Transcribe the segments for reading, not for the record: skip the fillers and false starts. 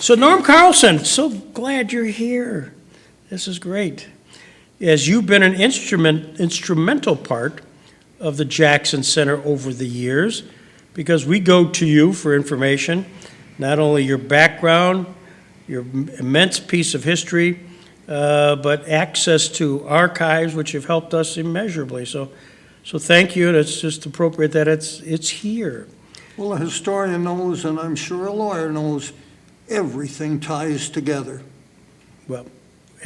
So Norm Carlson, so glad you're here. This is great. As you've been an instrumental part of the Jackson Center over the years, because we go to you for information, not only your background, your immense piece of history, but access to archives, which have helped us immeasurably. So thank you, and it's just appropriate that it's here. Well, a historian knows, and I'm sure a lawyer knows, everything ties together. Well,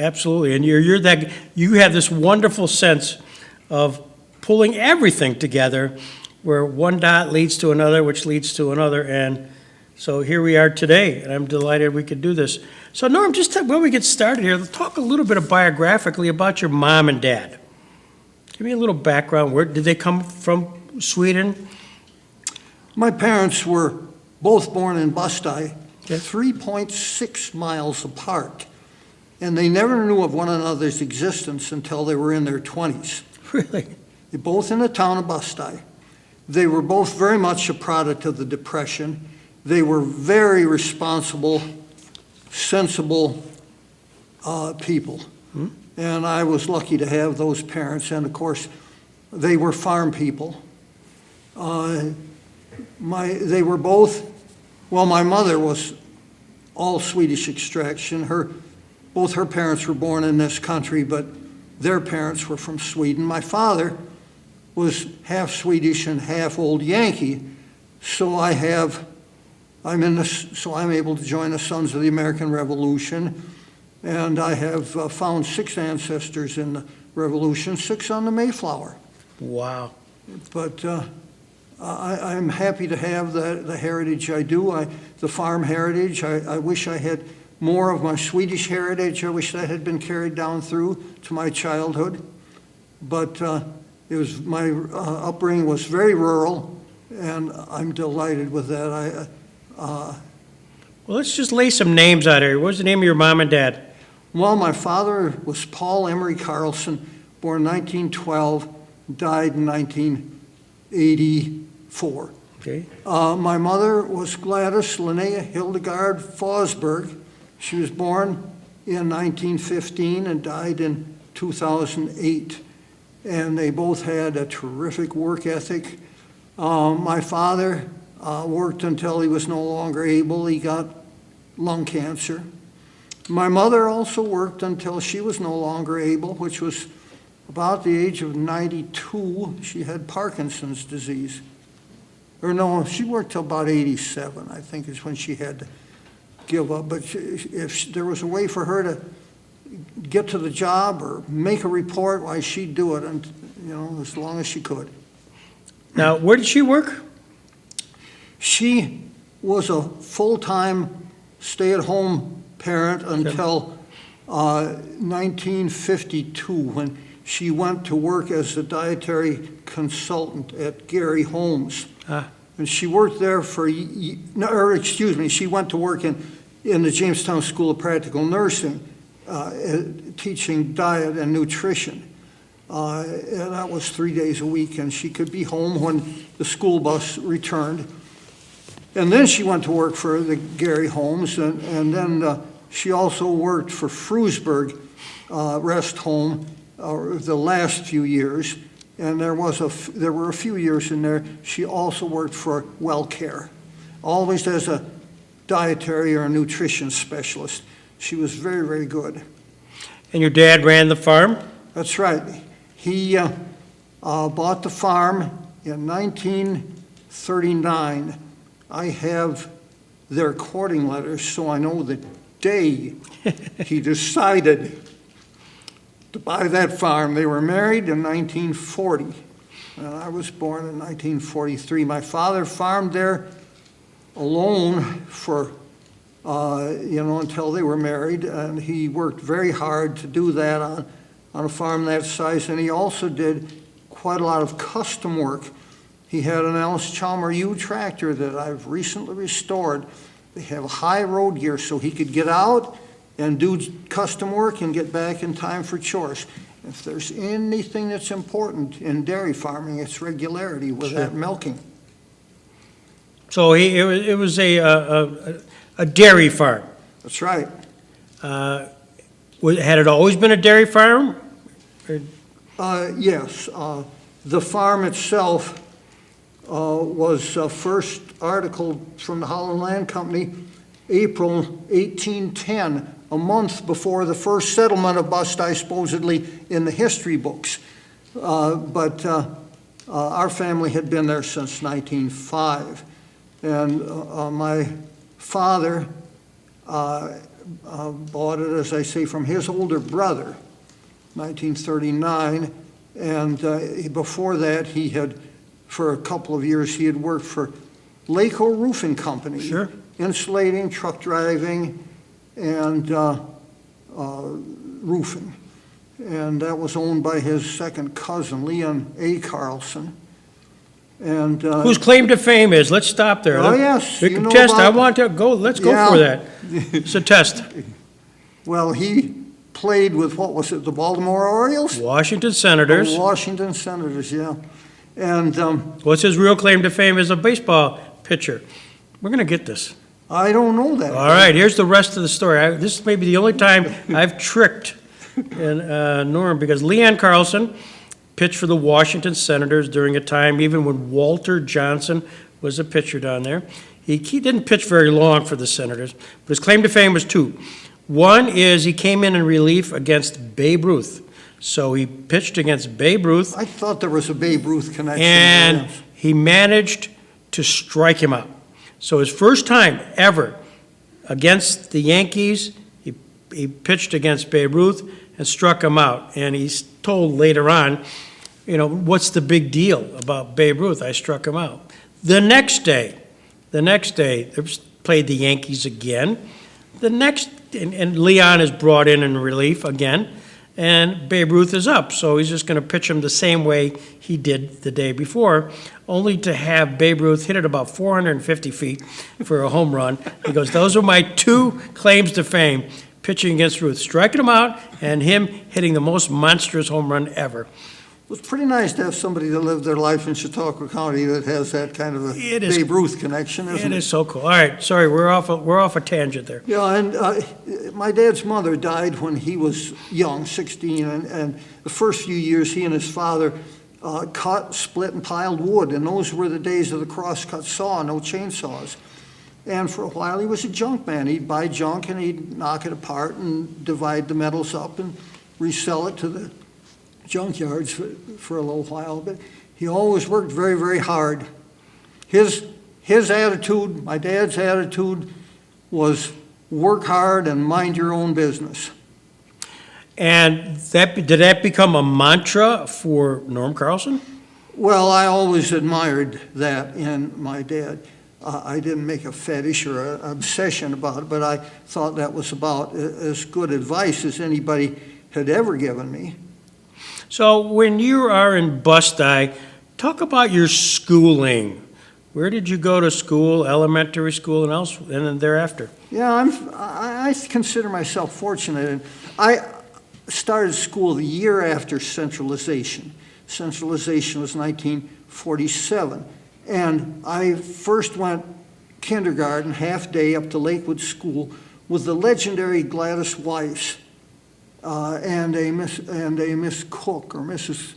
absolutely, and you have this wonderful sense of pulling everything together, where one dot leads to another, which leads to another, and so here we are today, and I'm delighted we could do this. So Norm, just when we get started here, let's talk a little bit biographically about your mom and dad. Give me a little background. Where did they come from? Sweden? My parents were both born in Bastøy, Okay. 3.6 miles apart, and they never knew of one another's existence until they were in their 20s. Really? They're both in the town of Bastøy. They were both very much a product of the Depression. They were very responsible, sensible people. Hmm? And I was lucky to have those parents, and of course, they were farm people. They were both, well, my mother was all Swedish extraction. Both her parents were born in this country, but their parents were from Sweden. My father was half Swedish and half old Yankee, so I'm able to join the Sons of the American Revolution, and I have found 6 ancestors in the Revolution, 6 on the Mayflower. Wow. But I'm happy to have the heritage I do, the farm heritage. I wish I had more of my Swedish heritage. I wish that had been carried down through to my childhood. But my upbringing was very rural, and I'm delighted with that. Well, let's just lay some names out here. What was the name of your mom and dad? Well, my father was Paul Emery Carlson, born 1912, died in 1984. Okay. My mother was Gladys Linnea Hildegard Fosberg. She was born in 1915 and died in 2008. And they both had a terrific work ethic. My father worked until he was no longer able. He got lung cancer. My mother also worked until she was no longer able, which was about the age of 92. She had Parkinson's disease. Or no, she worked till about 87, I think, is when she had to give up. But if there was a way for her to get to the job or make a report, why, she'd do it, and as long as she could. Now, where did she work? She was a full-time stay-at-home parent until 1952, when she went to work as a dietary consultant at Gary Holmes. And she worked there she went to work in the Jamestown School of Practical Nursing, teaching diet and nutrition. And that was 3 days a week, and she could be home when the school bus returned. And then she went to work for the Gary Holmes, and then she also worked for Frewsburg Rest Home the last few years. And there were a few years in there she also worked for WellCare, always as a dietary or a nutrition specialist. She was very, very good. And your dad ran the farm? That's right. He bought the farm in 1939. I have their courting letters, so I know the day he decided to buy that farm. They were married in 1940, and I was born in 1943. My father farmed there alone for, until they were married, and he worked very hard to do that on a farm that size, and he also did quite a lot of custom work. He had an Alice Chalmer U tractor that I've recently restored. They have high road gear, so he could get out and do custom work and get back in time for chores. If there's anything that's important in dairy farming, it's regularity with that milking. So it was a dairy farm. That's right. Had it always been a dairy farm? Yes, the farm itself was first articled from the Holland Land Company, April 1810, a month before the first settlement of Bustye, supposedly in the history books. But our family had been there since 1905. And my father bought it, as I say, from his older brother, 1939. And before that, he had, for a couple of years, he had worked for Laco Roofing Company. Sure. Insulating, truck driving, and roofing. And that was owned by his second cousin, Leon A. Carlson. And Whose claim to fame is, let's stop there. Oh, yes, We you can know test, I about- want to go, let's go Yeah. for that. It's a test. well, he played with, what was it, the Baltimore Orioles? Washington The Senators. Washington Senators, yeah. And What's his real claim to fame as a baseball pitcher? We're going to get this. I don't know that. All right, here's the rest of the story. This may be the only time I've tricked Norm, because Leon Carlson pitched for the Washington Senators during a time even when Walter Johnson was a pitcher down there. He didn't pitch very long for the Senators, but his claim to fame was two. One is he came in relief against Babe Ruth. So he pitched against Babe Ruth, I thought there was a Babe Ruth connection. and Yes. he managed to strike him out. So his first time ever against the Yankees, he pitched against Babe Ruth and struck him out. And he's told later on, what's the big deal about Babe Ruth? I struck him out. The next day, they played the Yankees again. And Leon is brought in relief again, and Babe Ruth is up. So he's just going to pitch him the same way he did the day before, only to have Babe Ruth hit it about 450 feet for a home run. He goes, those are my two claims to fame, pitching against Ruth, striking him out, and him hitting the most monstrous home run ever. It was pretty nice to have somebody that lived their life in Chautauqua County that has that kind of a It is- Babe Ruth connection, isn't It it? is so cool. All right, sorry, we're off a tangent there. Yeah, and my dad's mother died when he was young, 16, and the first few years he and his father cut, split, and piled wood, and those were the days of the cross-cut saw, no chainsaws. And for a while he was a junk man. He'd buy junk and he'd knock it apart and divide the metals up and resell it to the junkyards for a little while, but he always worked very, very hard. His attitude, my dad's attitude, was work hard and mind your own business. And did that become a mantra for Norm Carlson? Well, I always admired that in my dad. I didn't make a fetish or an obsession about it, but I thought that was about as good advice as anybody had ever given me. So when you are in Bustye, talk about your schooling. Where did you go to school, elementary school, and then thereafter? Yeah, I consider myself fortunate. And I started school the year after centralization. Centralization was 1947. And I first went kindergarten, half day, up to Lakewood School with the legendary Gladys Weiss and a Miss Cook, or Mrs.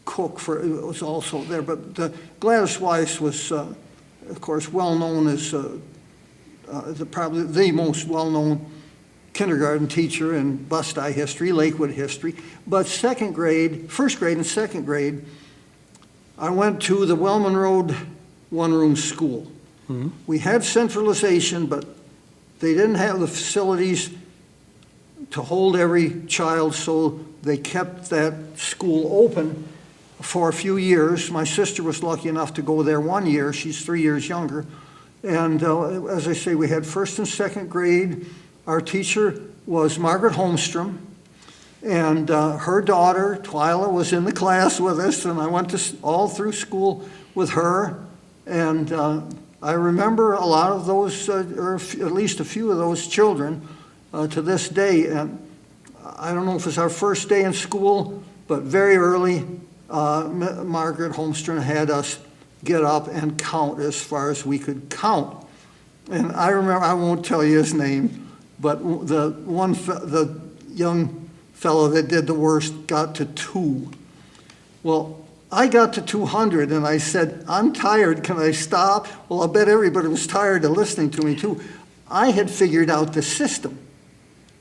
Cook was also there. But Gladys Weiss was, of course, well known as probably the most well-known kindergarten teacher in Bustye history, Lakewood history. But first grade and second grade, I went to the Wellman Road one-room school. Mm-hmm. We had centralization, but they didn't have the facilities to hold every child, so they kept that school open for a few years. My sister was lucky enough to go there 1 year. She's 3 years younger. And as I say, we had first and second grade. Our teacher was Margaret Holmstrom, and her daughter, Twyla, was in the class with us, and I went all through school with her. And I remember a lot of those, or at least a few of those children to this day. And I don't know if it's our first day in school, but very early, Margaret Holmstrom had us get up and count as far as we could count. And I remember, I won't tell you his name, but the young fellow that did the worst got to 2. Well, I got to 200 and I said, I'm tired, can I stop? Well, I'll bet everybody was tired of listening to me too. I had figured out the system.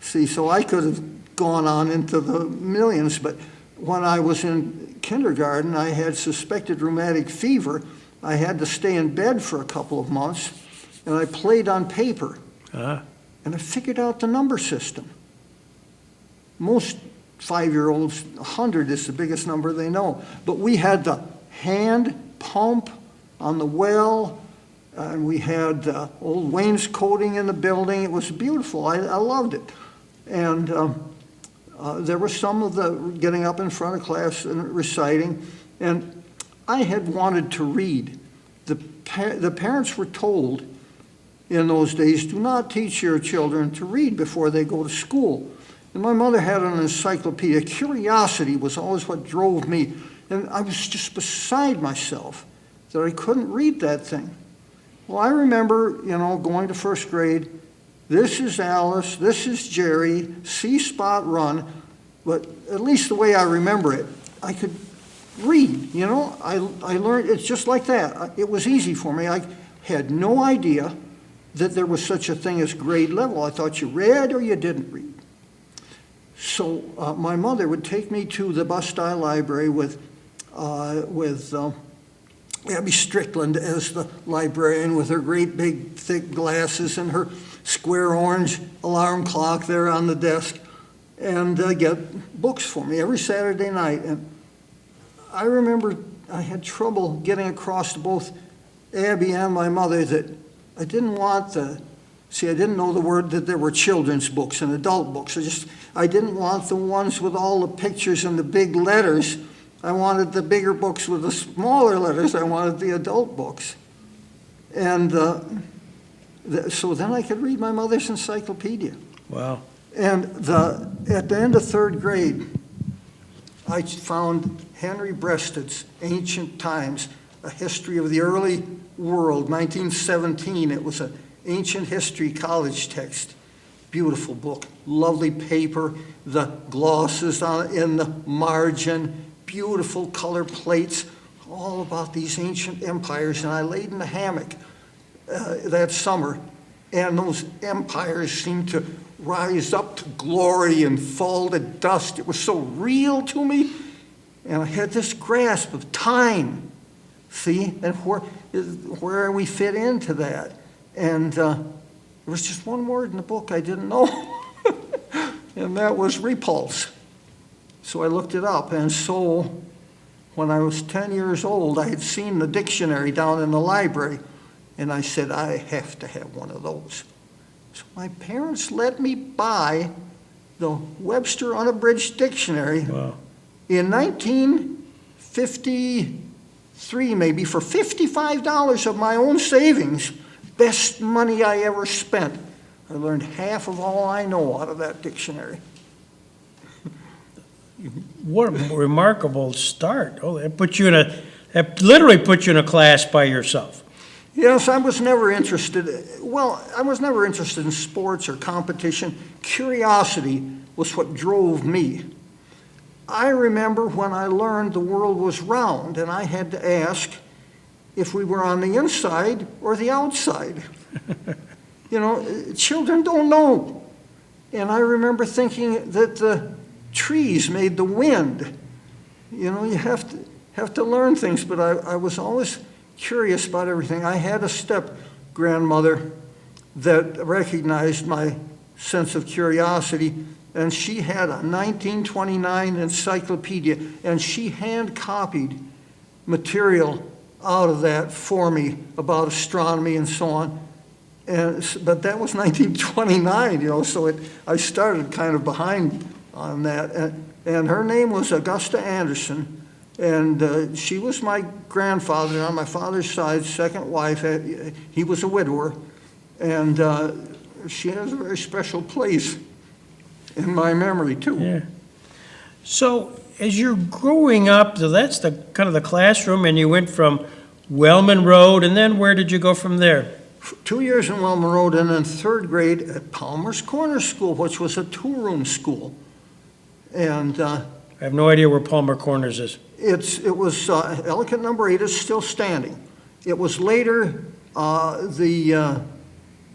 See, so I could have gone on into the millions, but when I was in kindergarten, I had suspected rheumatic fever. I had to stay in bed for a couple of months, and I played on paper. Ah, And I figured out the number system. Most 5-year-olds, 100 is the biggest number they know. But we had the hand pump on the well, and we had old wainscoting in the building. It was beautiful. I loved it. And there was some of the getting up in front of class and reciting. And I had wanted to read. The parents were told in those days, do not teach your children to read before they go to school. And my mother had an encyclopedia. Curiosity was always what drove me. And I was just beside myself that I couldn't read that thing. Well, I remember, going to first grade. This is Alice, this is Jerry, see Spot run. But at least the way I remember it, I could read, I learned, it's just like that. It was easy for me. I had no idea that there was such a thing as grade level. I thought you read or you didn't read. So my mother would take me to the Bus-Style Library with Abby Strickland as the librarian with her great big thick glasses and her square orange alarm clock there on the desk, and get books for me every Saturday night. And I remember I had trouble getting across to both Abby and my mother that I didn't want I didn't know the word that there were children's books and adult books. I didn't want the ones with all the pictures and the big letters. I wanted the bigger books with the smaller letters. I wanted the adult books. And so then I could read my mother's encyclopedia. wow. And at the end of 3rd grade, I found Henry Breasted's Ancient Times, A History of the Early World, 1917. It was an ancient history college text. Beautiful book, lovely paper, the glosses in the margin, beautiful color plates, all about these ancient empires. And I laid in the hammock that summer, and those empires seemed to rise up to glory and fall to dust. It was so real to me, and I had this grasp of time, see, and where we fit into that. And there was just one word in the book I didn't know, and that was repulse. So I looked it up, and so when I was 10 years old, I had seen the dictionary down in the library, and I said, I have to have one of those. So my parents let me buy the Webster Unabridged Dictionary Wow. in 1953, maybe, for $55 of my own savings. Best money I ever spent. I learned half of all I know out of that dictionary. What a remarkable start. Oh, that literally put you in a class by yourself. Yes, I was never interested in sports or competition. Curiosity was what drove me. I remember when I learned the world was round and I had to ask if we were on the inside or the outside. Children don't know. And I remember thinking that the trees made the wind. You have to learn things, but I was always curious about everything. I had a step-grandmother that recognized my sense of curiosity, and she had a 1929 encyclopedia, and she hand-copied material out of that for me about astronomy and so on. But that was 1929, so I started kind of behind on that. And her name was Augusta Anderson, and she was my grandfather on my father's side, second wife. He was a widower, and she has a very special place in my memory, too. Yeah. So as you're growing up, so that's the kind of the classroom, and you went from Wellman Road, and then where did you go from there? 2 years in Wellman Road, and then third grade at Palmer's Corner School, which was a two-room school. And I have no idea where Palmer Corners is. it was Ellicott number 8 is still standing. It was later the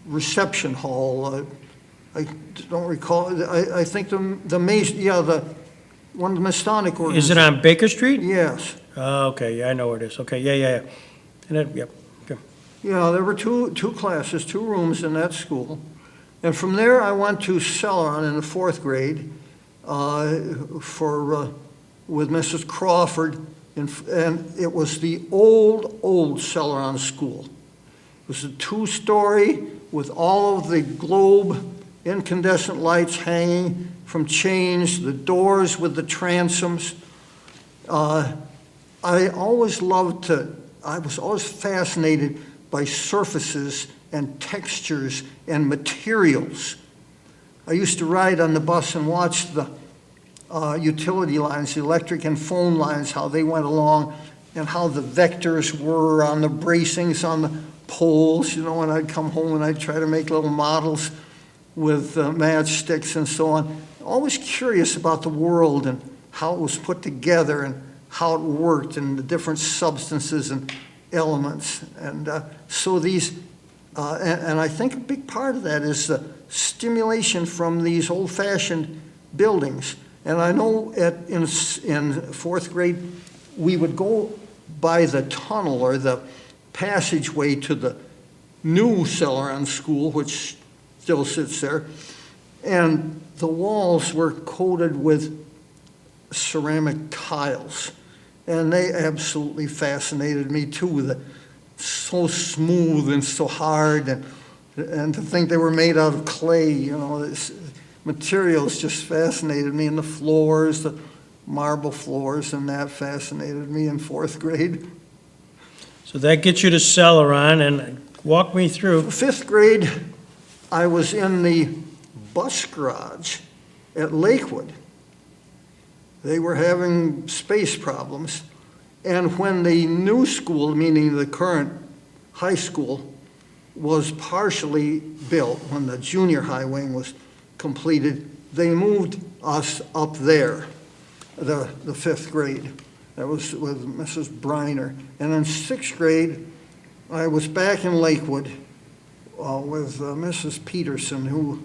reception hall. I don't recall. I think the one of the Masonic orders. Is it on Baker Street? Yes. Oh, okay, yeah, I know where it is. Okay, yeah. And then, yep, okay. Yeah, there were two classes, 2 rooms in that school. And from there, I went to Celeron in the 4th grade with Mrs. Crawford, and it was the old Celeron school. It was a 2-story with all of the globe incandescent lights hanging from chains, the doors with the transoms. I was always fascinated by surfaces and textures and materials. I used to ride on the bus and watch the utility lines, the electric and phone lines, how they went along, and how the vectors were on the bracings on the poles, and I'd come home and I'd try to make little models with matchsticks and so on. Always curious about the world and how it was put together and how it worked and the different substances and elements. And so these, and I think a big part of that is the stimulation from these old-fashioned buildings. And I know in 4th grade, we would go by the tunnel or the passageway to the new Celeron School, which still sits there, and the walls were coated with ceramic tiles, and they absolutely fascinated me too. So smooth and so hard, and to think they were made out of clay. This materials just fascinated me, and the floors, the marble floors, and that fascinated me in 4th grade. So that gets you to Celeron, and walk me through. 5th grade, I was in the bus garage at Lakewood. They were having space problems, and when the new school, meaning the current high school, was partially built, when the junior high wing was completed, they moved us up there, the 5th grade. That was with Mrs. Briner. And in 6th grade, I was back in Lakewood with Mrs. Peterson, who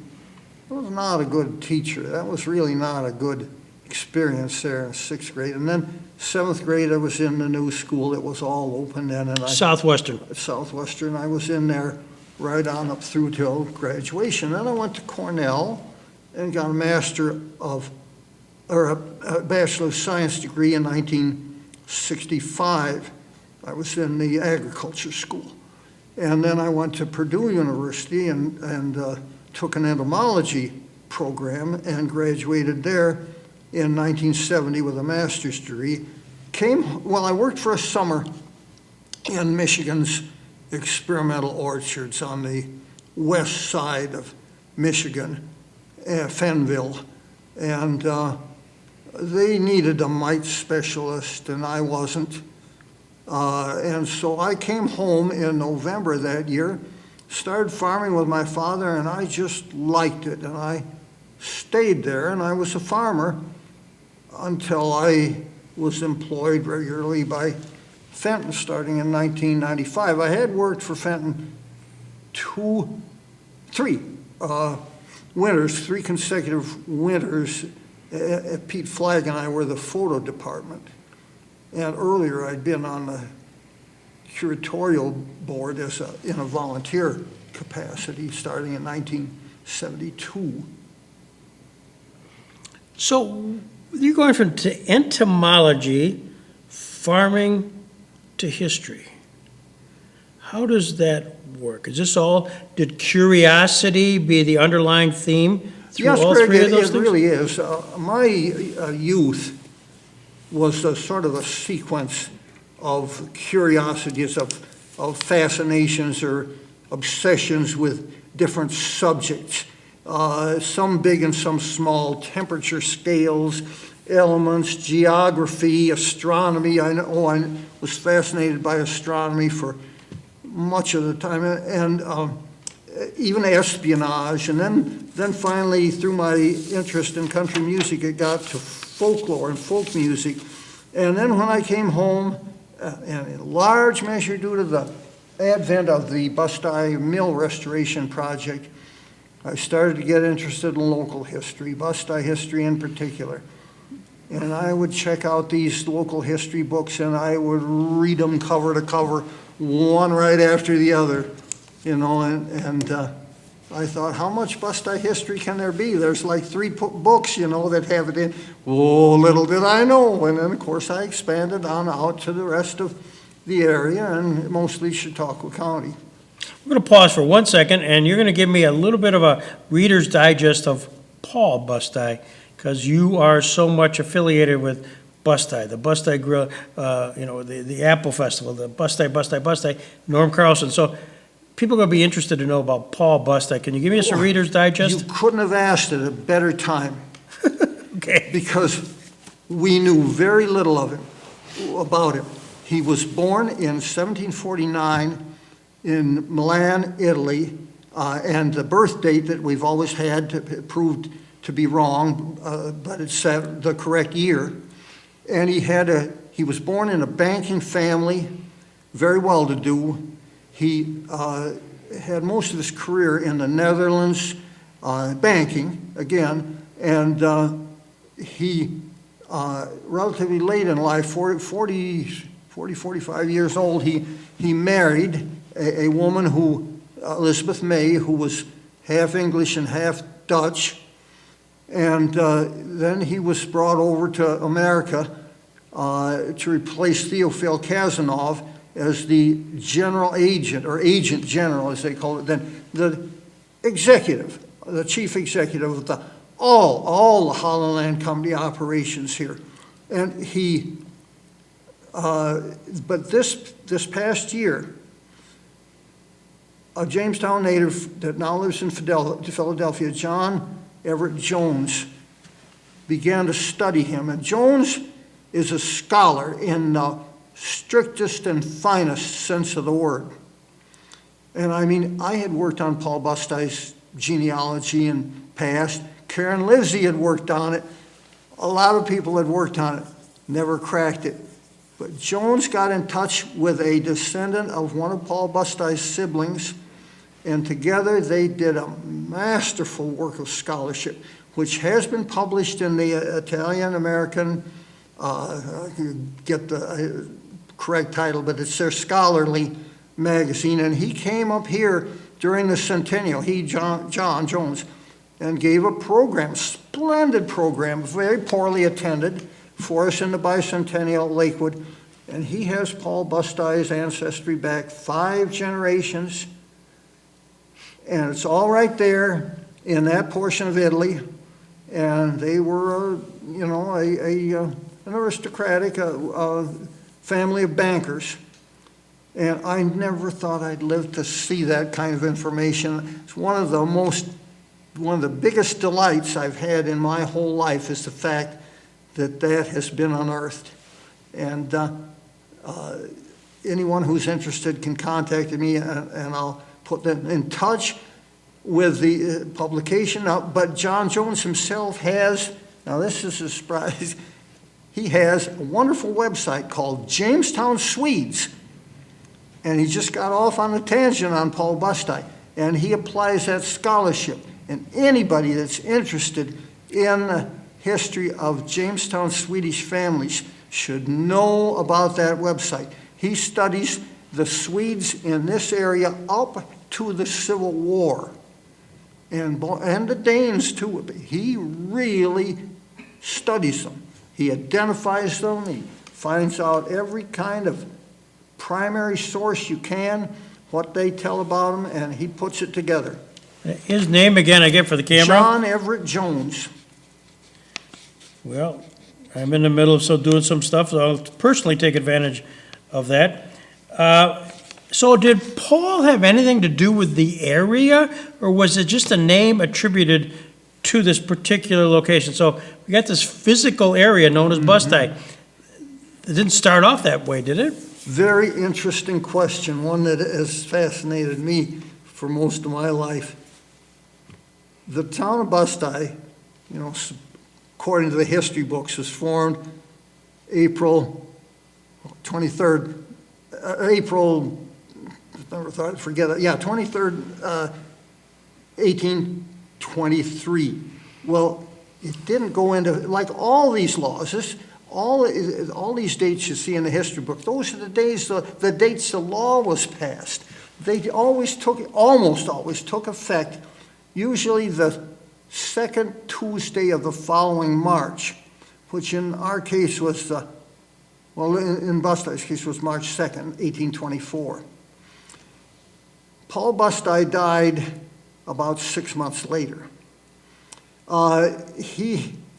was not a good teacher. That was really not a good experience there in 6th grade. And then 7th grade, I was in the new school. It was all open then. And Southwestern. Southwestern. I was in there right on up through till graduation. Then I went to Cornell and got a Bachelor of Science degree in 1965. I was in the agriculture school. And then I went to Purdue University and took an entomology program and graduated there in 1970 with a master's degree. I worked for a summer in Michigan's experimental orchards on the west side of Michigan, Fenville, and they needed a mite specialist, and I wasn't. And so I came home in November that year, started farming with my father, and I just liked it. And I stayed there, and I was a farmer until I was employed regularly by Fenton starting in 1995. I had worked for Fenton three consecutive winters. Pete Flagg and I were the photo department. And earlier I'd been on the curatorial board in a volunteer capacity starting in 1972. So you're going from entomology, farming, to history. How does that work? Is this all, did curiosity be the underlying theme through all Greg, three of those things? It really is. My youth was a sort of a sequence of curiosities, of fascinations or obsessions with different subjects, some big and some small, temperature scales, elements, geography, astronomy. I was fascinated by astronomy for much of the time, and even espionage. And then finally, through my interest in country music, it got to folklore and folk music. And then when I came home, and in large measure due to the advent of the Bust-I Mill Restoration Project, I started to get interested in local history, Bust-I history in particular. And I would check out these local history books, and I would read them cover to cover, one right after the other, you know, and I thought, how much Bust-I history can there be? There's like 3 books, you know, that have it in. Oh, little did I know. And then, of course, I expanded on out to the rest of the area, and mostly Chautauqua County. We're going to pause for 1 second, and you're going to give me a little bit of a Reader's Digest of Paul Bust-I, because you are so much affiliated with Bust-I, the Bust-I Grill, you know, the Apple Festival, the Bust-I, Norm Carlson. So people are going to be interested to know about Paul Bust-I. Can you give me us a Reader's Digest? You couldn't have asked at a better time. Okay. Because we knew very little about him. He was born in 1749 in Milan, Italy, and the birth date that we've always had proved to be wrong, but it's the correct year. And he was born in a banking family, very well-to-do. He had most of his career in the Netherlands, banking, again, and he, relatively late in life, 45 years old, he married a woman Elizabeth May, who was half English and half Dutch. And then he was brought over to America to replace Theophil Kazanov as the general agent, or agent general, as they call it then, the executive, the chief executive of all the Holland Land Company operations here. And but this past year, a Jamestown native that now lives in Philadelphia, John Everett Jones, began to study him. And Jones is a scholar in the strictest and finest sense of the word. And I mean, I had worked on Paul Bust-I's genealogy in past. Karen Livesey had worked on it. A lot of people had worked on it, never cracked it. But Jones got in touch with a descendant of one of Paul Bust-I's siblings, and together they did a masterful work of scholarship, which has been published in the Italian-American, I can get the correct title, but it's their scholarly magazine. And he came up here during the centennial, John Jones, and gave a program, splendid program, very poorly attended, for us in the bicentennial Lakewood. And he has Paul Bust-I's ancestry back 5 generations. And it's all right there in that portion of Italy. And they were, you know, an aristocratic family of bankers. And I never thought I'd live to see that kind of information. It's one of the biggest delights I've had in my whole life is the fact that has been unearthed. And anyone who's interested can contact me, and I'll put them in touch with the publication. But John Jones himself has, now this is a surprise, he has a wonderful website called Jamestown Swedes. And he just got off on a tangent on Paul Bust-I. And he applies that scholarship. And anybody that's interested in the history of Jamestown Swedish families should know about that website. He studies the Swedes in this area up to the Civil War, and the Danes too. He really studies them. He identifies them. He finds out every kind of primary source you can, what they tell about them, and he puts it together. His name again, I get for the camera? John Everett Jones. Well, I'm in the middle of doing some stuff, so I'll personally take advantage of that. So did Paul have anything to do with the area, or was it just a name attributed to this particular location? So we got this physical area known as Bust-I. It didn't start off that way, did it? Very interesting question, one that has fascinated me for most of my life. The town of Bustye, according to the history books, was formed April 23rd, April, never thought I'd forget it, 23rd, 1823. Well, it didn't go into, like all these laws, all these dates you see in the history book, those are the dates the law was passed. They almost always took effect, usually the second Tuesday of the following March, which in our case was, in Bustye's case was March 2nd, 1824. Paul Bustye died about 6 months later.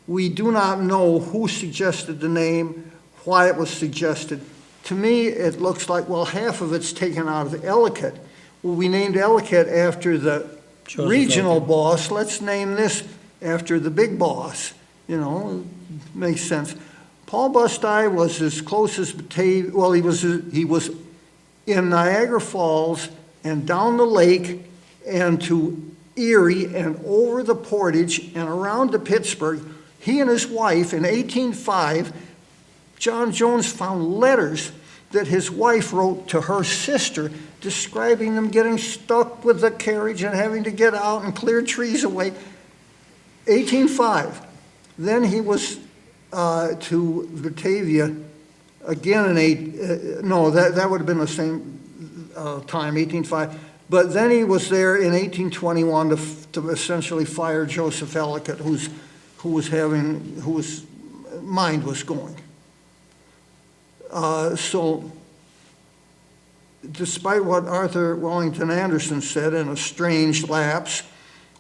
We do not know who suggested the name, why it was suggested. To me, it looks like, half of it's taken out of Ellicott. Well, we named Ellicott after the regional boss. Let's name this after the big boss. Makes sense. Paul Bustye was as close as Batavia. Well, he was in Niagara Falls and down the lake and to Erie and over the Portage and around to Pittsburgh. He and his wife in 1805, John Jones found letters that his wife wrote to her sister describing them getting stuck with the carriage and having to get out and clear trees away. 1805. Then he was to Batavia again that would have been the same time, 1805. But then he was there in 1821 to essentially fire Joseph Ellicott, whose mind was going. So despite what Arthur Wellington Anderson said in a strange lapse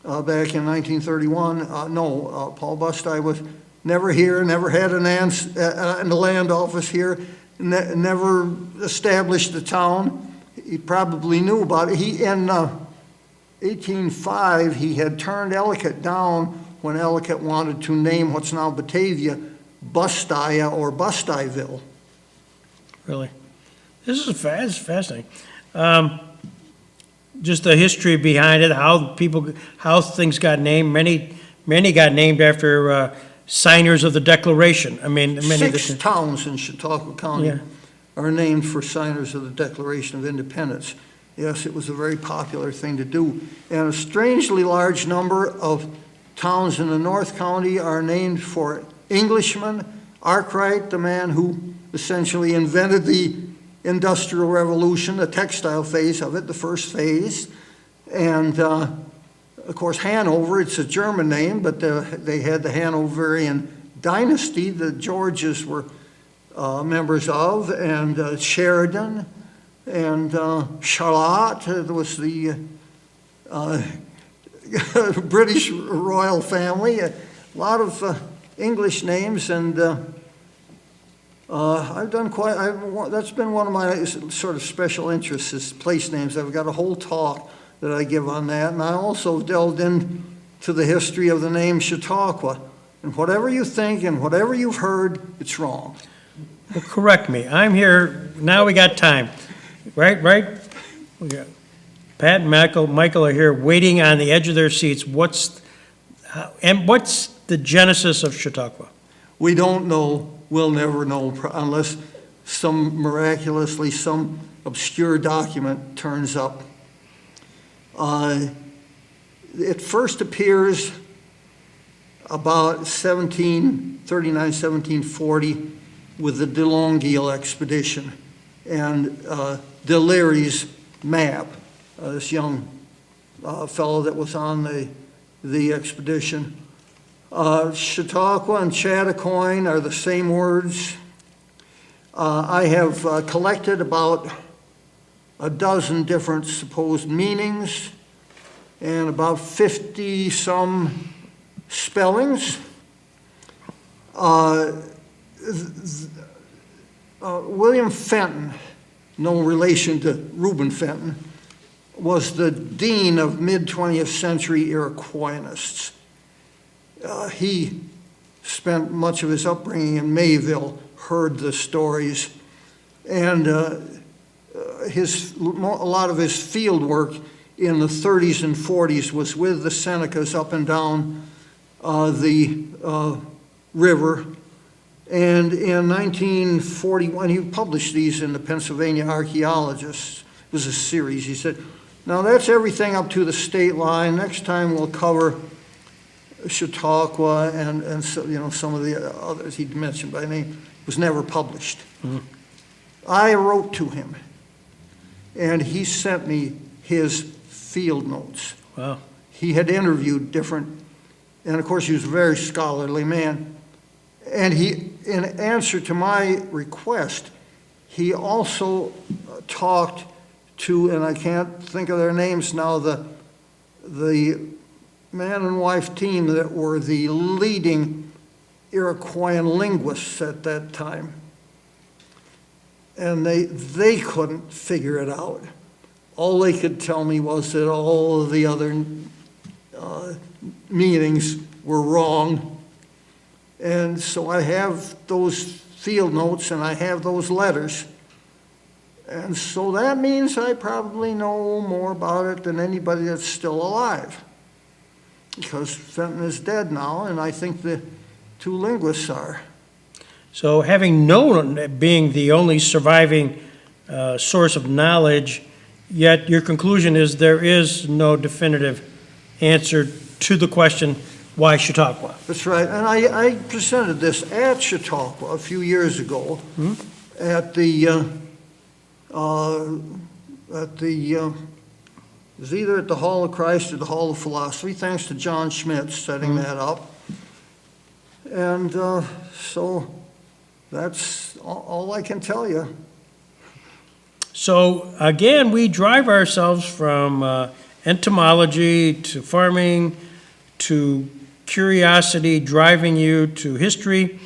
back in 1931, Paul Bustye was never here, never had an aunt in the land office here, never established the town. He probably knew about it. In 1805, he had turned Ellicott down when Ellicott wanted to name what's now Batavia, Bustye or Bustyville. Really? This is fascinating. Just the history behind it, how things got named. Many got named after signers of the Declaration. I mean, many 6 towns in Chautauqua County. Yeah. Are named for signers of the Declaration of Independence. Yes, it was a very popular thing to do. And a strangely large number of towns in the North County are named for Englishmen. Arkwright, the man who essentially invented the Industrial Revolution, the textile phase of it, the first phase. And, of course, Hanover, it's a German name, but they had the Hanoverian dynasty. The Georges were members of, and Sheridan, and Charlotte was the British royal family. A lot of English names, and that's been one of my sort of special interests is place names. I've got a whole talk that I give on that, and I also delved into the history of the name Chautauqua. And whatever you think and whatever you've heard, it's wrong. Well, correct me. I'm here, now we got time. Right? We got Pat and Michael are here waiting on the edge of their seats. What's the genesis of Chautauqua? We don't know. We'll never know unless miraculously some obscure document turns up. It first appears about 1739, 1740 with the de Longueuil expedition and de Leary's map, this young fellow that was on the expedition. Chautauqua and Chattacoin are the same words. I have collected about a dozen different supposed meanings and about 50 some spellings. William Fenton, no relation to Reuben Fenton, was the dean of mid-20th century Iroquoianists. He spent much of his upbringing in Mayville, heard the stories And a lot of his field work in the 30s and 40s was with the Senecas up and down the river. And in 1941, he published these in the Pennsylvania Archaeologist. It was a series. He said, now that's everything up to the state line. Next time we'll cover Chautauqua and so, some of the others he'd mentioned by name. It was never published. Mm-hmm. I wrote to him, and he sent me his field notes. Wow. He had interviewed different, and of course he was a very scholarly man. And he, in answer to my request, he also talked to, and I can't think of their names now, the man and wife team that were the leading Iroquoian linguists at that time. And they couldn't figure it out. All they could tell me was that all of the other meanings were wrong. And so I have those field notes and I have those letters. And so that means I probably know more about it than anybody that's still alive. Because Fenton is dead now, and I think the two linguists are. So having known, being the only surviving source of knowledge, yet your conclusion is there is no definitive answer to the question, why Chautauqua? That's right, and I presented this at Chautauqua a few years ago at the, it was either at the Hall of Christ or the Hall of Philosophy, thanks to John Schmidt setting that up. And so that's all I can tell you. So again, we drive ourselves from entomology to farming to curiosity, driving you to history.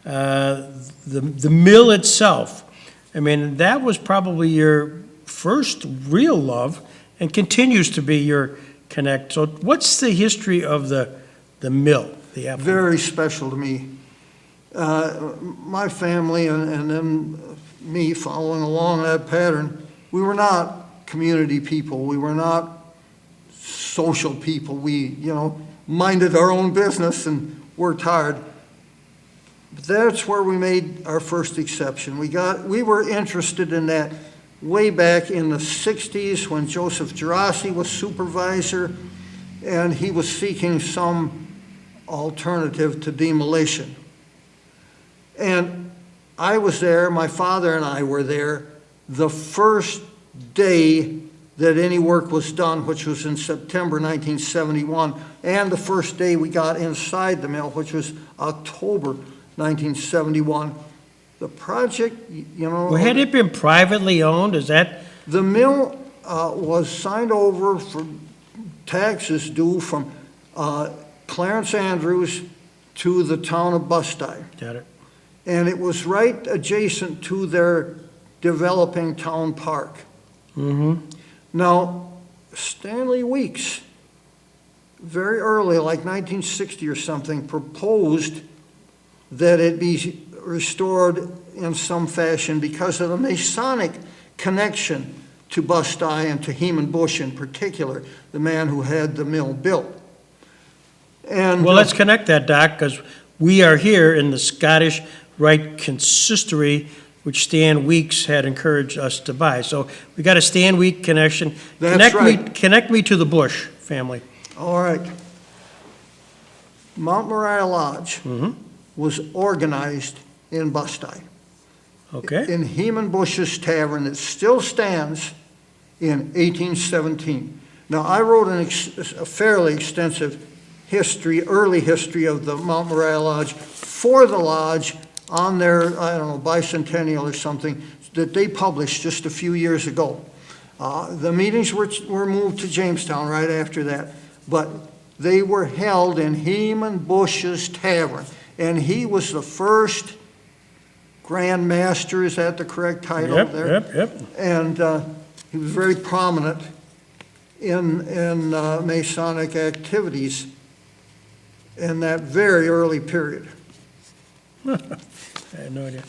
The mill itself, I mean, that was probably your first real love and continues to be your connect. So what's the history of the mill, the apple? Very special to me. My family and then me following along that pattern, we were not community people. We were not social people. We, minded our own business and worked hard. But that's where we made our first exception. We were interested in that way back in the 60s when Joseph Gerasi was supervisor, and he was seeking some alternative to demolition. And I was there, my father and I were there, the first day that any work was done, which was in September 1971, and the first day we got inside the mill, which was October 1971. The project, Well, had it been privately owned, is that? The mill was signed over for taxes due from Clarence Andrews to the town of Bustye. Got it. And it was right adjacent to their developing town park. Mm-hmm. Now, Stanley Weeks, very early, like 1960 or something, proposed that it be restored in some fashion because of the Masonic connection to Bustye and to Heman Bush in particular, the man who had the mill built. And Well, let's connect that, Doc, because we are here in the Scottish Rite Consistory, which Stan Weeks had encouraged us to buy. So we got a Stan Week connection. That's right. Connect me to the Bush family. all right. Mount Moriah Lodge was organized in Bustye. Okay. In Heman Bush's Tavern that still stands in 1817. Now, I wrote a fairly extensive early history of the Mount Moriah Lodge for the lodge on their, bicentennial or something that they published just a few years ago. The meetings were moved to Jamestown right after that, but they were held in Heman Bush's Tavern, and he was the first Grand Master, is that the correct title there? Yep. And he was very prominent in Masonic activities in that very early period. I had no idea.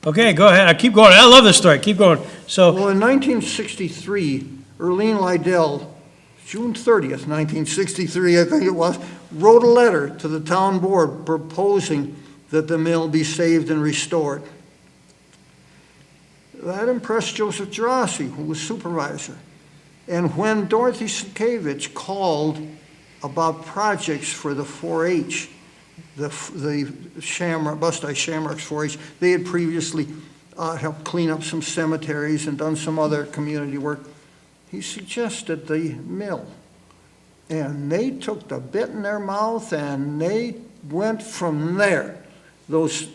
Okay, go ahead. I keep going. I love this story. Keep going. So, Well, in 1963, Erlene Lydell, June 30th, 1963, I think it was, wrote a letter to the town board proposing that the mill be saved and restored. That impressed Joseph Gerasi, who was supervisor. And when Dorothy Sienkiewicz called about projects for the 4-H, the Shamrock, Bust-Eye Shamrocks 4-H, they had previously helped clean up some cemeteries and done some other community work. He suggested the mill. And they took the bit in their mouth and they went from there. Those,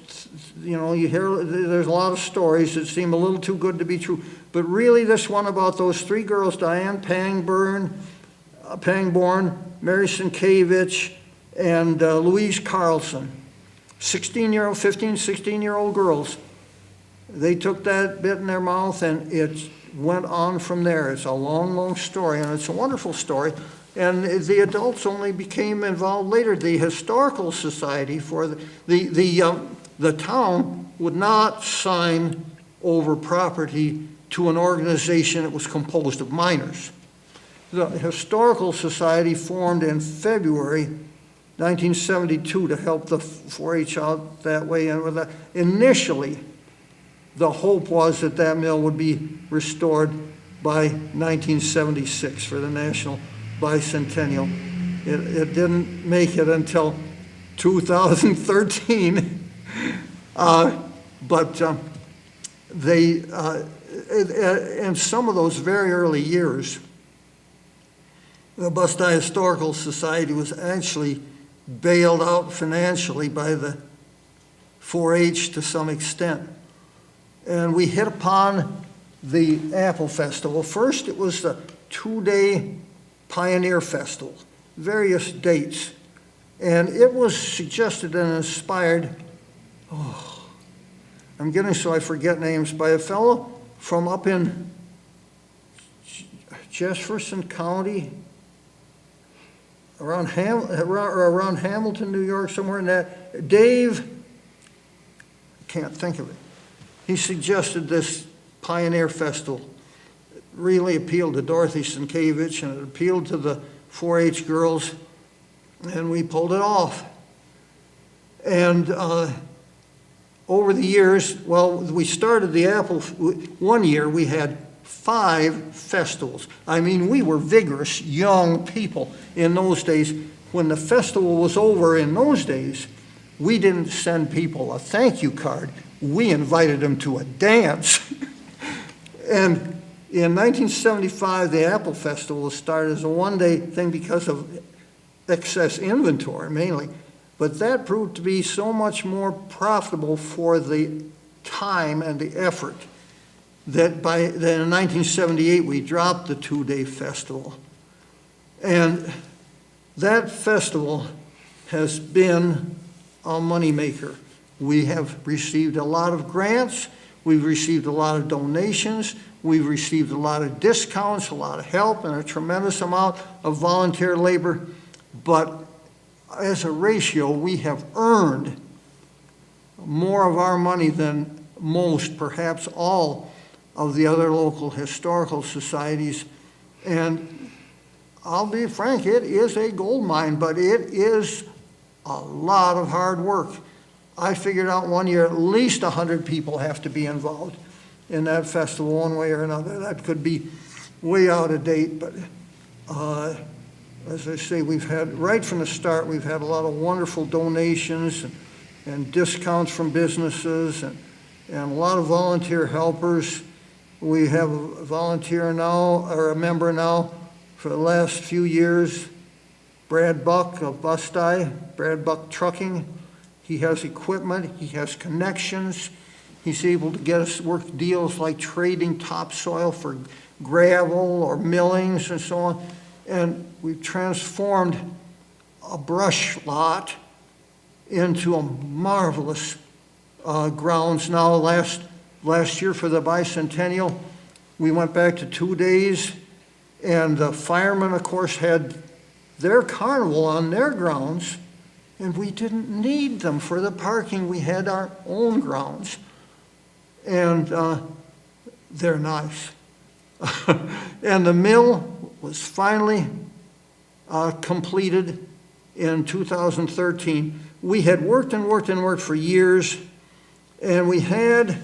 you know, you hear, there's a lot of stories that seem a little too good to be true. But really this one about those three girls, Diane Pangborn, Mary Sienkiewicz, and Louise Carlson, 15, 16-year-old girls. They took that bit in their mouth and it went on from there. It's a long, long story, and it's a wonderful story. And the adults only became involved later. The Historical Society for the town would not sign over property to an organization that was composed of minors. The Historical Society formed in February 1972 to help the 4-H out that way. And with that, initially, the hope was that that mill would be restored by 1976 for the National Bicentennial. It didn't make it until 2013. In some of those very early years, the Bust-Eye Historical Society was actually bailed out financially by the 4-H to some extent. And we hit upon the Apple Festival. First, it was the 2-day Pioneer Festival, various dates. And it was suggested and inspired, I'm getting so I forget names, by a fellow from up in Jefferson County, around Hamilton, New York, somewhere in that. Dave, I can't think of it. He suggested this Pioneer Festival. It really appealed to Dorothy Sienkiewicz, and it appealed to the 4-H girls, and we pulled it off. And over the years, well, we started the Apple, one year we had 5 festivals. I mean, we were vigorous young people in those days. When the festival was over in those days, we didn't send people a thank you card. We invited them to a dance. And in 1975, the Apple Festival started as a one-day thing because of excess inventory, mainly. But that proved to be so much more profitable for the time and the effort that in 1978, we dropped the 2-day festival. And that festival has been a moneymaker. We have received a lot of grants, we've received a lot of donations, we've received a lot of discounts, a lot of help, and a tremendous amount of volunteer labor. But as a ratio, we have earned more of our money than most, perhaps all, of the other local historical societies. And I'll be frank, it is a gold mine, but it is a lot of hard work. I figured out one year at least 100 people have to be involved in that festival one way or another. That could be way out of date, but as I say, we've had, right from the start, we've had a lot of wonderful donations and discounts from businesses and a lot of volunteer helpers. We have a volunteer now, or a member now, for the last few years, Brad Buck of Bust-Eye, Brad Buck Trucking. He has equipment, he has connections. He's able to get us work deals like trading topsoil for gravel or millings and so on. And we've transformed a brush lot into a marvelous grounds now. Last year for the bicentennial, we went back to 2 days, and the firemen, of course, had their carnival on their grounds, and we didn't need them for the parking. We had our own grounds. and they're nice. And the mill was finally completed in 2013. We had worked and worked and worked for years, and we had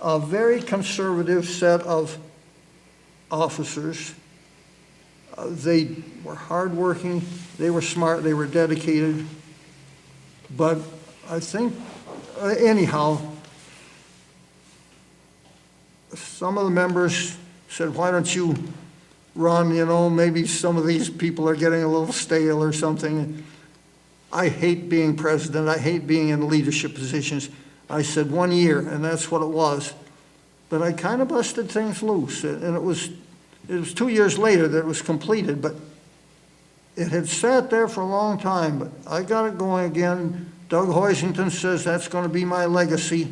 a very conservative set of officers. They were hardworking, they were smart, they were dedicated. But I think, anyhow, some of the members said, why don't you run, maybe some of these people are getting a little stale or something. I hate being president, I hate being in leadership positions. I said 1 year, and that's what it was. But I kind of busted things loose, and it was 2 years later that it was completed, but it had sat there for a long time, but I got it going again. Doug Hoisington says that's going to be my legacy.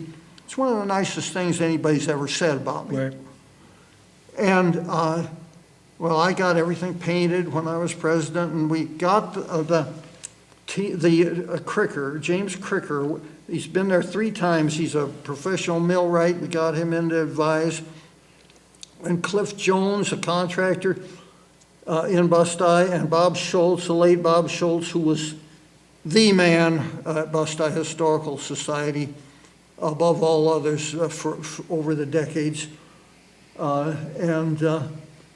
It's one of the nicest things anybody's ever said about me. Right. And, well, I got everything painted when I was president, and we got the Cricker, James Cricker. He's been there 3 times. He's a professional millwright. We got him in to advise. And Cliff Jones, a contractor in Bustye, and Bob Schultz, the late Bob Schultz, who was the man at Bustye Historical Society, above all others for over the decades. And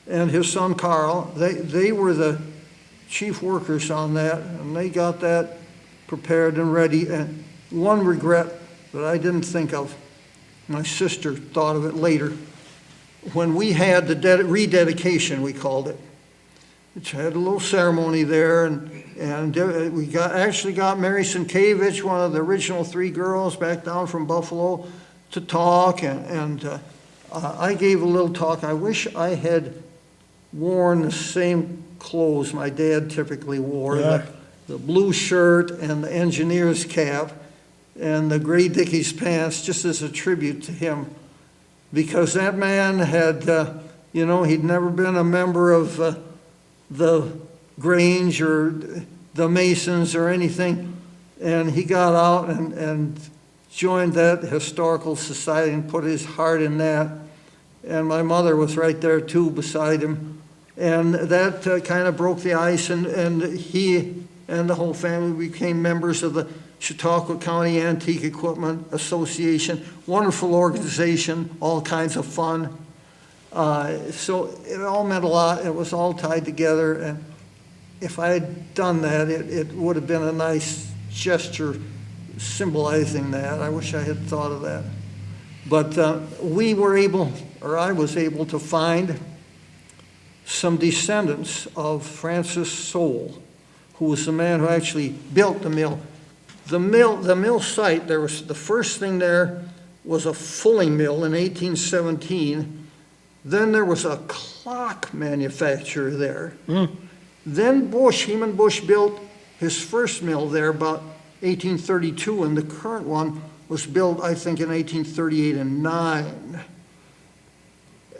his son Carl, they were the chief workers on that, and they got that prepared and ready. And one regret that I didn't think of, my sister thought of it later, when we had the rededication, we called it. It had a little ceremony there, and we actually got Mary Sienkiewicz, one of the original 3 girls back down from Buffalo, to talk, and I gave a little talk. I wish I had worn the same clothes my dad typically wore, Yeah. the blue shirt and the engineer's cap and the gray Dickies pants, just as a tribute to him. Because that man had, he'd never been a member of the Grange or the Masons or anything, and he got out and joined that historical society and put his heart in that. And my mother was right there too beside him, and that kind of broke the ice, and he and the whole family became members of the Chautauqua County Antique Equipment Association. Wonderful organization, all kinds of fun. So it all meant a lot. It was all tied together, and if I had done that, it would have been a nice gesture symbolizing that. I wish I had thought of that. But we were able, or I was able, to find some descendants of Francis Soule, who was the man who actually built the mill. The mill site, there was the first thing there was a fulling mill in 1817. Then there was a clock manufacturer there. Then Heman Bush built his first mill there about 1832, and the current one was built, I think, in 1838 and 9.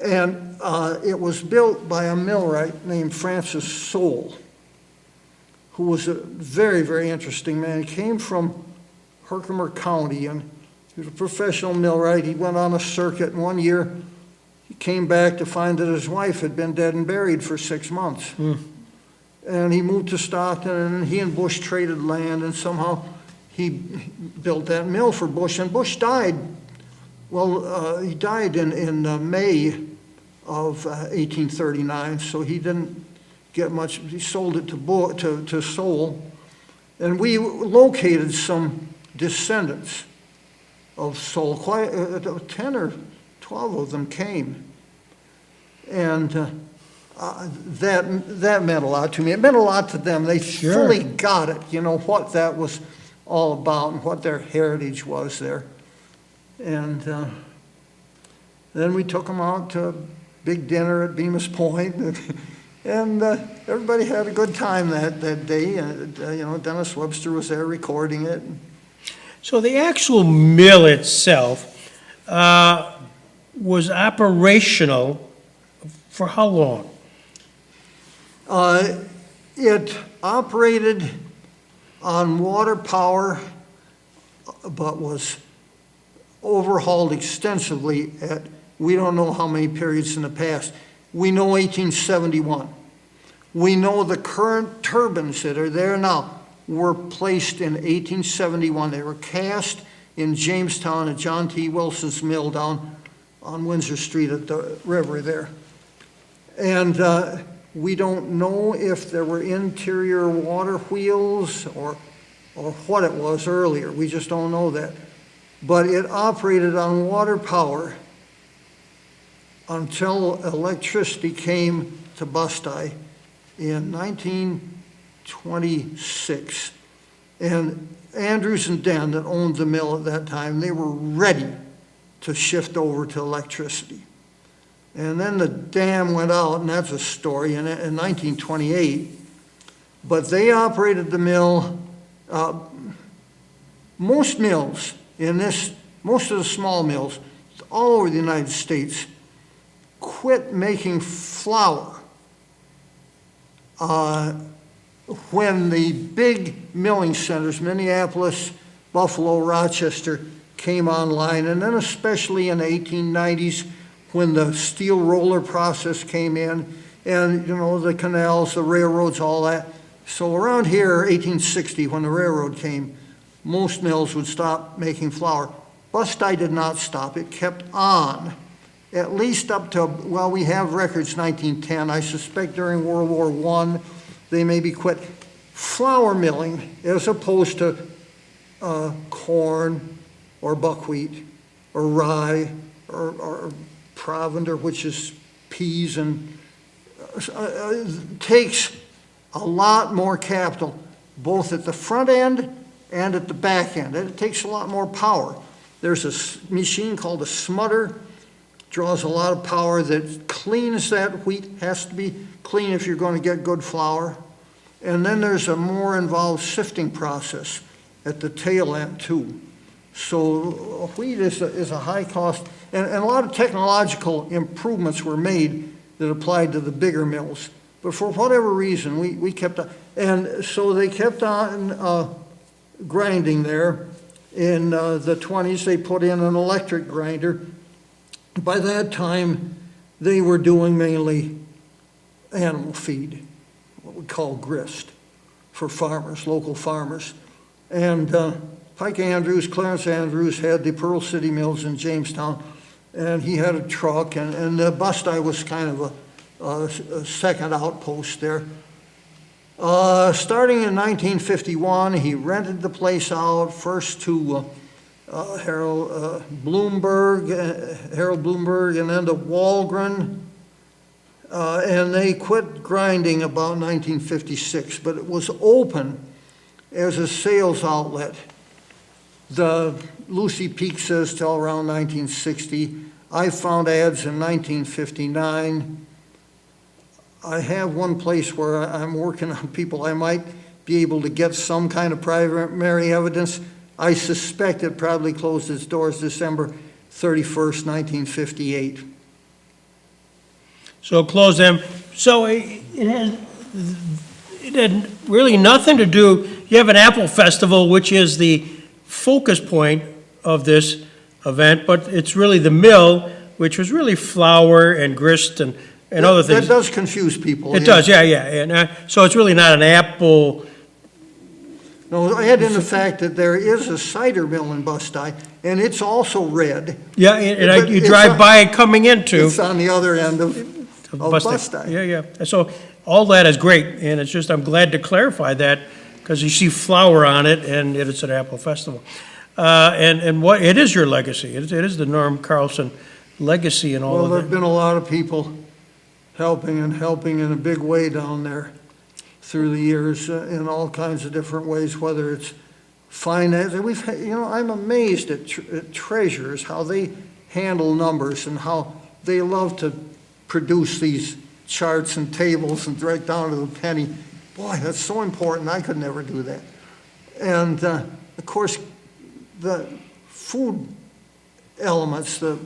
And it was built by a millwright named Francis Soule, who was a very, very interesting man. He came from Herkimer County, and he was a professional millwright. He went on a circuit, and one year he came back to find that his wife had been dead and buried for 6 months. And he moved to Stockton, and he and Bush traded land, and somehow he built that mill for Bush. And Bush died, he died in May of 1839, so he didn't get much. He sold it to Soule, and we located some descendants of Soule. Quite 10 or 12 of them came, and that meant a lot to me. It meant a lot to them. They fully got it, what that was all about and what their heritage was there. And then we took them out to a big dinner at Bemis Point, and everybody had a good time that day. Dennis Webster was there recording it. So the actual mill itself was operational for how long? It operated on water power, but was overhauled extensively at, we don't know how many periods in the past. We know 1871. We know the current turbines that are there now were placed in 1871. They were cast in Jamestown at John T. Wilson's mill down on Windsor Street at the river there. And we don't know if there were interior water wheels or what it was earlier. We just don't know that. But it operated on water power until electricity came to Bustye in 1926. And Andrews and Den, that owned the mill at that time, they were ready to shift over to electricity. And then the dam went out, and that's a story, in 1928. But they operated the mill. Most mills in this, most of the small mills all over the United States quit making flour when the big milling centers, Minneapolis, Buffalo, Rochester, came online, and then especially in the 1890s when the steel roller process came in, and the canals, the railroads, all that. So around here, 1860, when the railroad came, most mills would stop making flour. Bustye did not stop. It kept on, at least up to, well, we have records 1910. I suspect during World War I, they maybe quit. Flour milling, as opposed to corn or buckwheat or rye or provender, which is peas, and takes a lot more capital, both at the front end and at the back end. And it takes a lot more power. There's a machine called a smudder, draws a lot of power that cleans that wheat, has to be clean if you're going to get good flour. And then there's a more involved sifting process at the tail end too. So wheat is a high cost, and a lot of technological improvements were made that applied to the bigger mills. But for whatever reason, we kept on, and so they kept on grinding there. In the 20s, they put in an electric grinder. By that time, they were doing mainly animal feed, what we call grist, for farmers, local farmers. And Pike Andrews, Clarence Andrews, had the Pearl City Mills in Jamestown, and he had a truck, and Bustye was kind of a second outpost there. Starting in 1951, he rented the place out first to Harold Bloomberg, and then to Walgren, and they quit grinding about 1956, but it was open as a sales outlet. The Lucy Peak says till around 1960. I found ads in 1959. I have one place where I'm working on people. I might be able to get some kind of primary evidence. I suspect it probably closed its doors December 31st, 1958. So close them. So it had really nothing to do. You have an apple festival, which is the focus point of this event, but it's really the mill, which was really flour and grist and other things. That does confuse people. It does, yeah. And so it's really not an apple. No, add in the fact that there is a cider mill in Bustye, and it's also red. Yeah, and you drive by it coming into. It's on the other end of Bustye. Yeah. So all that is great, and it's just, I'm glad to clarify that, because you see flour on it, and it's an apple festival. And what, it is your legacy. It is the Norm Carlson legacy and all Well, of there that. have been a lot of people helping in a big way down there through the years in all kinds of different ways, whether it's finance. I'm amazed at treasurers, how they handle numbers and how they love to produce these charts and tables and right down to the penny. Boy, that's so important. I could never do that. And of course, the food elements, the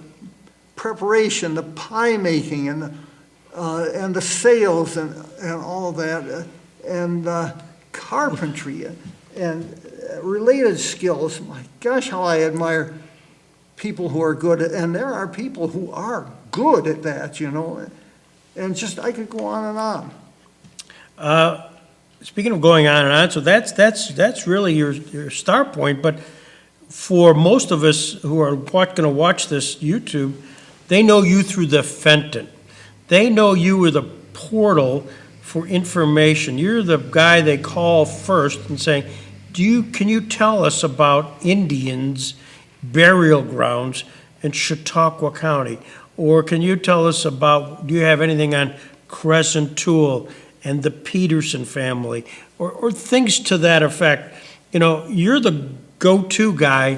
preparation, the pie making, and the sales and all of that, and carpentry and related skills. My gosh, how I admire people who are good at, and there are people who are good at that, you know, and just, I could go on and on. Speaking of going on and on, so that's really your start point, but for most of us who are gonna watch this YouTube, they know you through the Fenton. They know you were the portal for information. You're the guy they call first and saying, can you tell us about Indians' burial grounds in Chautauqua County? Or can you tell us about, do you have anything on Crescent Tool and the Peterson family? Or things to that effect. You know, you're the go-to guy,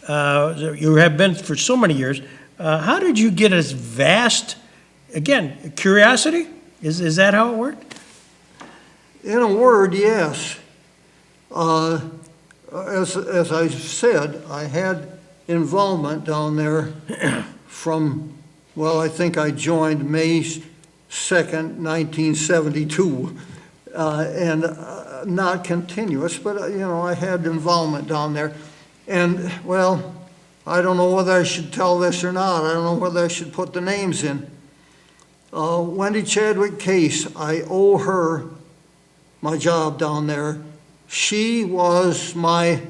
you have been for so many years. How did you get as vast, again, curiosity? Is that how it worked? In a word, yes. As I said, I had involvement down there from, well, I think I joined May 2nd, 1972, and not continuous, but, you know, I had involvement down there. And, well, I don't know whether I should tell this or not. I don't know whether I should put the names in. Wendy Chadwick Case, I owe her my job down there. She was my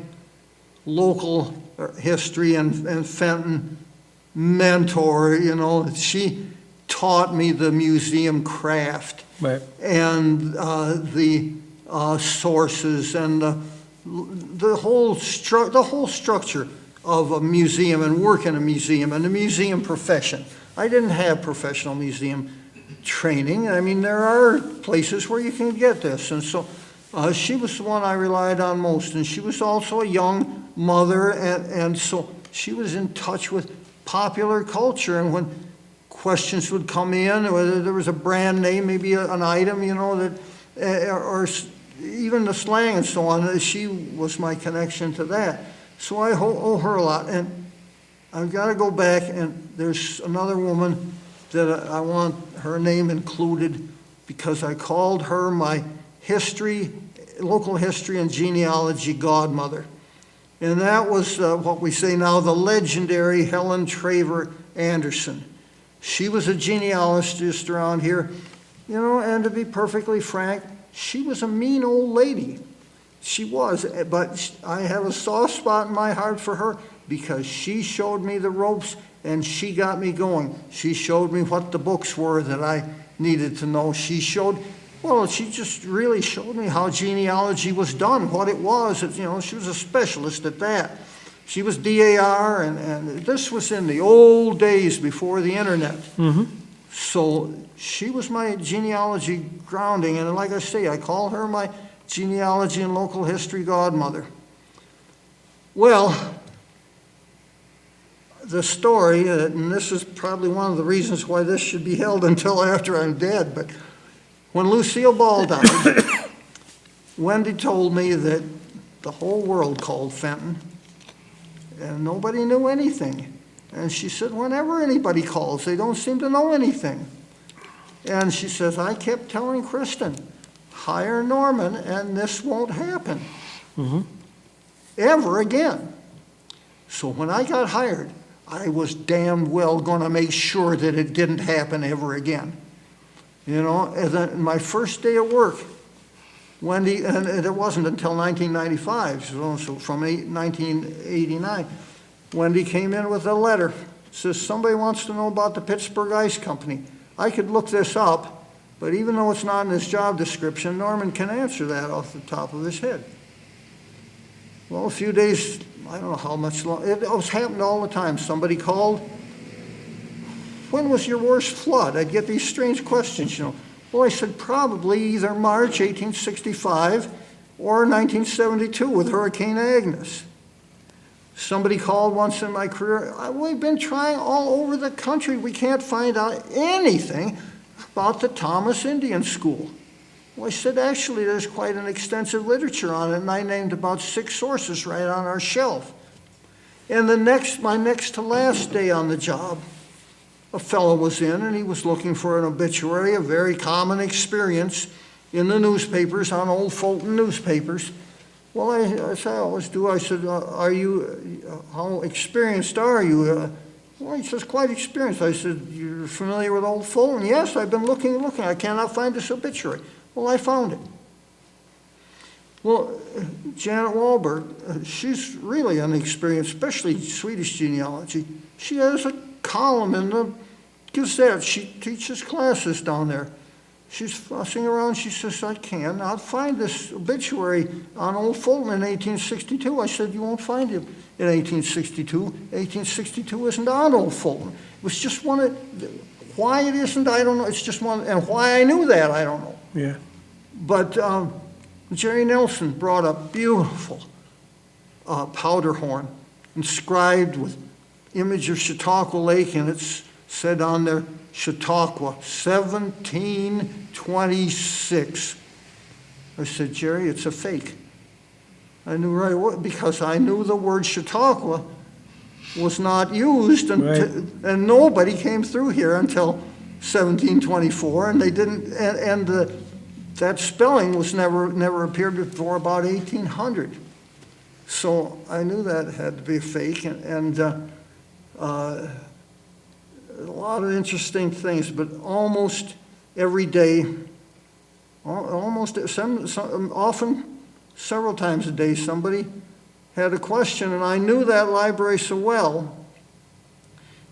local history and Fenton mentor, you know. She taught me the museum craft. Right. And the sources and the whole structure of a museum and work in a museum and the museum profession. I didn't have professional museum training. I mean, there are places where you can get this. And so she was the one I relied on most. And she was also a young mother. And so she was in touch with popular culture. And when questions would come in, whether there was a brand name, maybe an item, you know, that, or even the slang and so on, she was my connection to that. So I owe her a lot. And I've got to go back, and there's another woman that I want her name included because I called her my local history and genealogy godmother. And that was what we say now, the legendary Helen Traver Anderson. She was a genealogist around here, you know, and to be perfectly frank, she was a mean old lady. She was, but I have a soft spot in my heart for her because she showed me the ropes and she got me going. She showed me what the books were that I needed to know. She just really showed me how genealogy was done, what it was. You know, she was a specialist at that. She was DAR, and this was in the old days before the internet. Mm-hmm. So she was my genealogy grounding, and like I say, I call her my genealogy and local history godmother. Well, the story, and this is probably one of the reasons why this should be held until after I'm dead, but when Lucille Ball died, Wendy told me that the whole world called Fenton, and nobody knew anything. And she said, whenever anybody calls, they don't seem to know anything. And she says, I kept telling Kristen, hire Norman, and this won't happen ever again. So when I got hired, I was damn well going to make sure that it didn't happen ever again. You know, and then my first day of work, Wendy, and it wasn't until 1995, so from 1989, Wendy came in with a letter. Says, somebody wants to know about the Pittsburgh Ice Company. I could look this up, but even though it's not in his job description, Norman can answer that off the top of his head. Well, a few days, I don't know how much long, it was happened all the time. Somebody called, when was your worst flood? I'd get these strange questions, you know. Well, I said, probably either March 1865 or 1972 with Hurricane Agnes. Somebody called once in my career, we've been trying all over the country. We can't find out anything about the Thomas Indian School. Well, I said, actually, there's quite an extensive literature on it, and I named about 6 sources right on our shelf. And my next to last day on the job, a fellow was in, and he was looking for an obituary, a very common experience in the newspapers, on old Fulton newspapers. Well, I said, I always do. I said, how experienced are you? Well, he says, quite experienced. I said, you're familiar with Old Fulton? Yes, I've been looking and looking. I cannot find this obituary. Well, I found it. Well, Janet Wahlberg, she's really inexperienced, especially Swedish genealogy. She has a column in the Gazette. She teaches classes down there. She's fussing around. She says, I cannot find this obituary on Old Fulton in 1862. I said, you won't find it in 1862. 1862 isn't on Old Fulton. It was just one of, why it isn't, I don't know. It's just one, and why I knew that, I don't know. Yeah. But Jerry Nelson brought a beautiful powder horn inscribed with image of Chautauqua Lake, and it's said on there, Chautauqua, 1726. I said, Jerry, it's a fake. I knew right away, because I knew the word Chautauqua was not used, and nobody came through here until 1724, and they didn't, that spelling was never appeared before about 1800. So I knew that had to be a fake, and a lot of interesting things, but almost every day, often several times a day, somebody had a question, and I knew that library so well,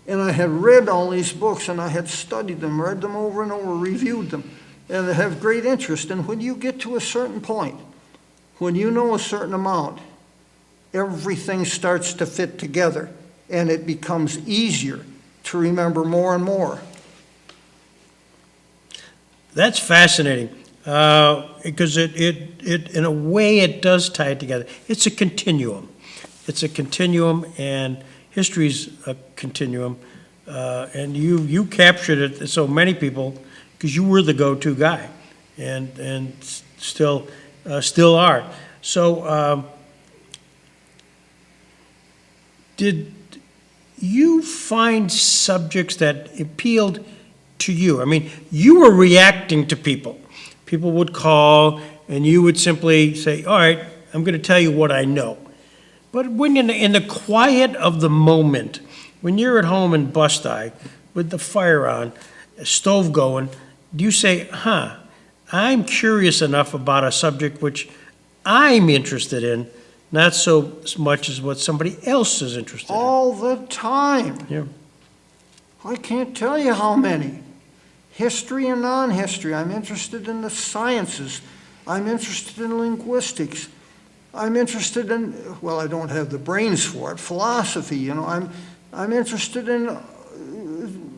and I had read all these books, and I had studied them, read them over and over, reviewed them, and I have great interest. And when you get to a certain point, when you know a certain amount, everything starts to fit together, and it becomes easier to remember more and more. That's fascinating, because it in a way it does tie it together. It's a continuum. It's a continuum, and history's a continuum, and you captured it. So many people, because you were the go-to guy, and still are. So did you find subjects that appealed to you? I mean, you were reacting to people. People would call, and you would simply say, all right, I'm going to tell you what I know. But when in the quiet of the moment, when you're at home in Bust-I with the fire on, a stove going, do you say, I'm curious enough about a subject which I'm interested in, not so much as what somebody else is interested in? All the time. Yeah. I can't tell you how many. History and non-history. I'm interested in the sciences. I'm interested in linguistics. I'm interested in, well, I don't have the brains for it, philosophy, I'm interested in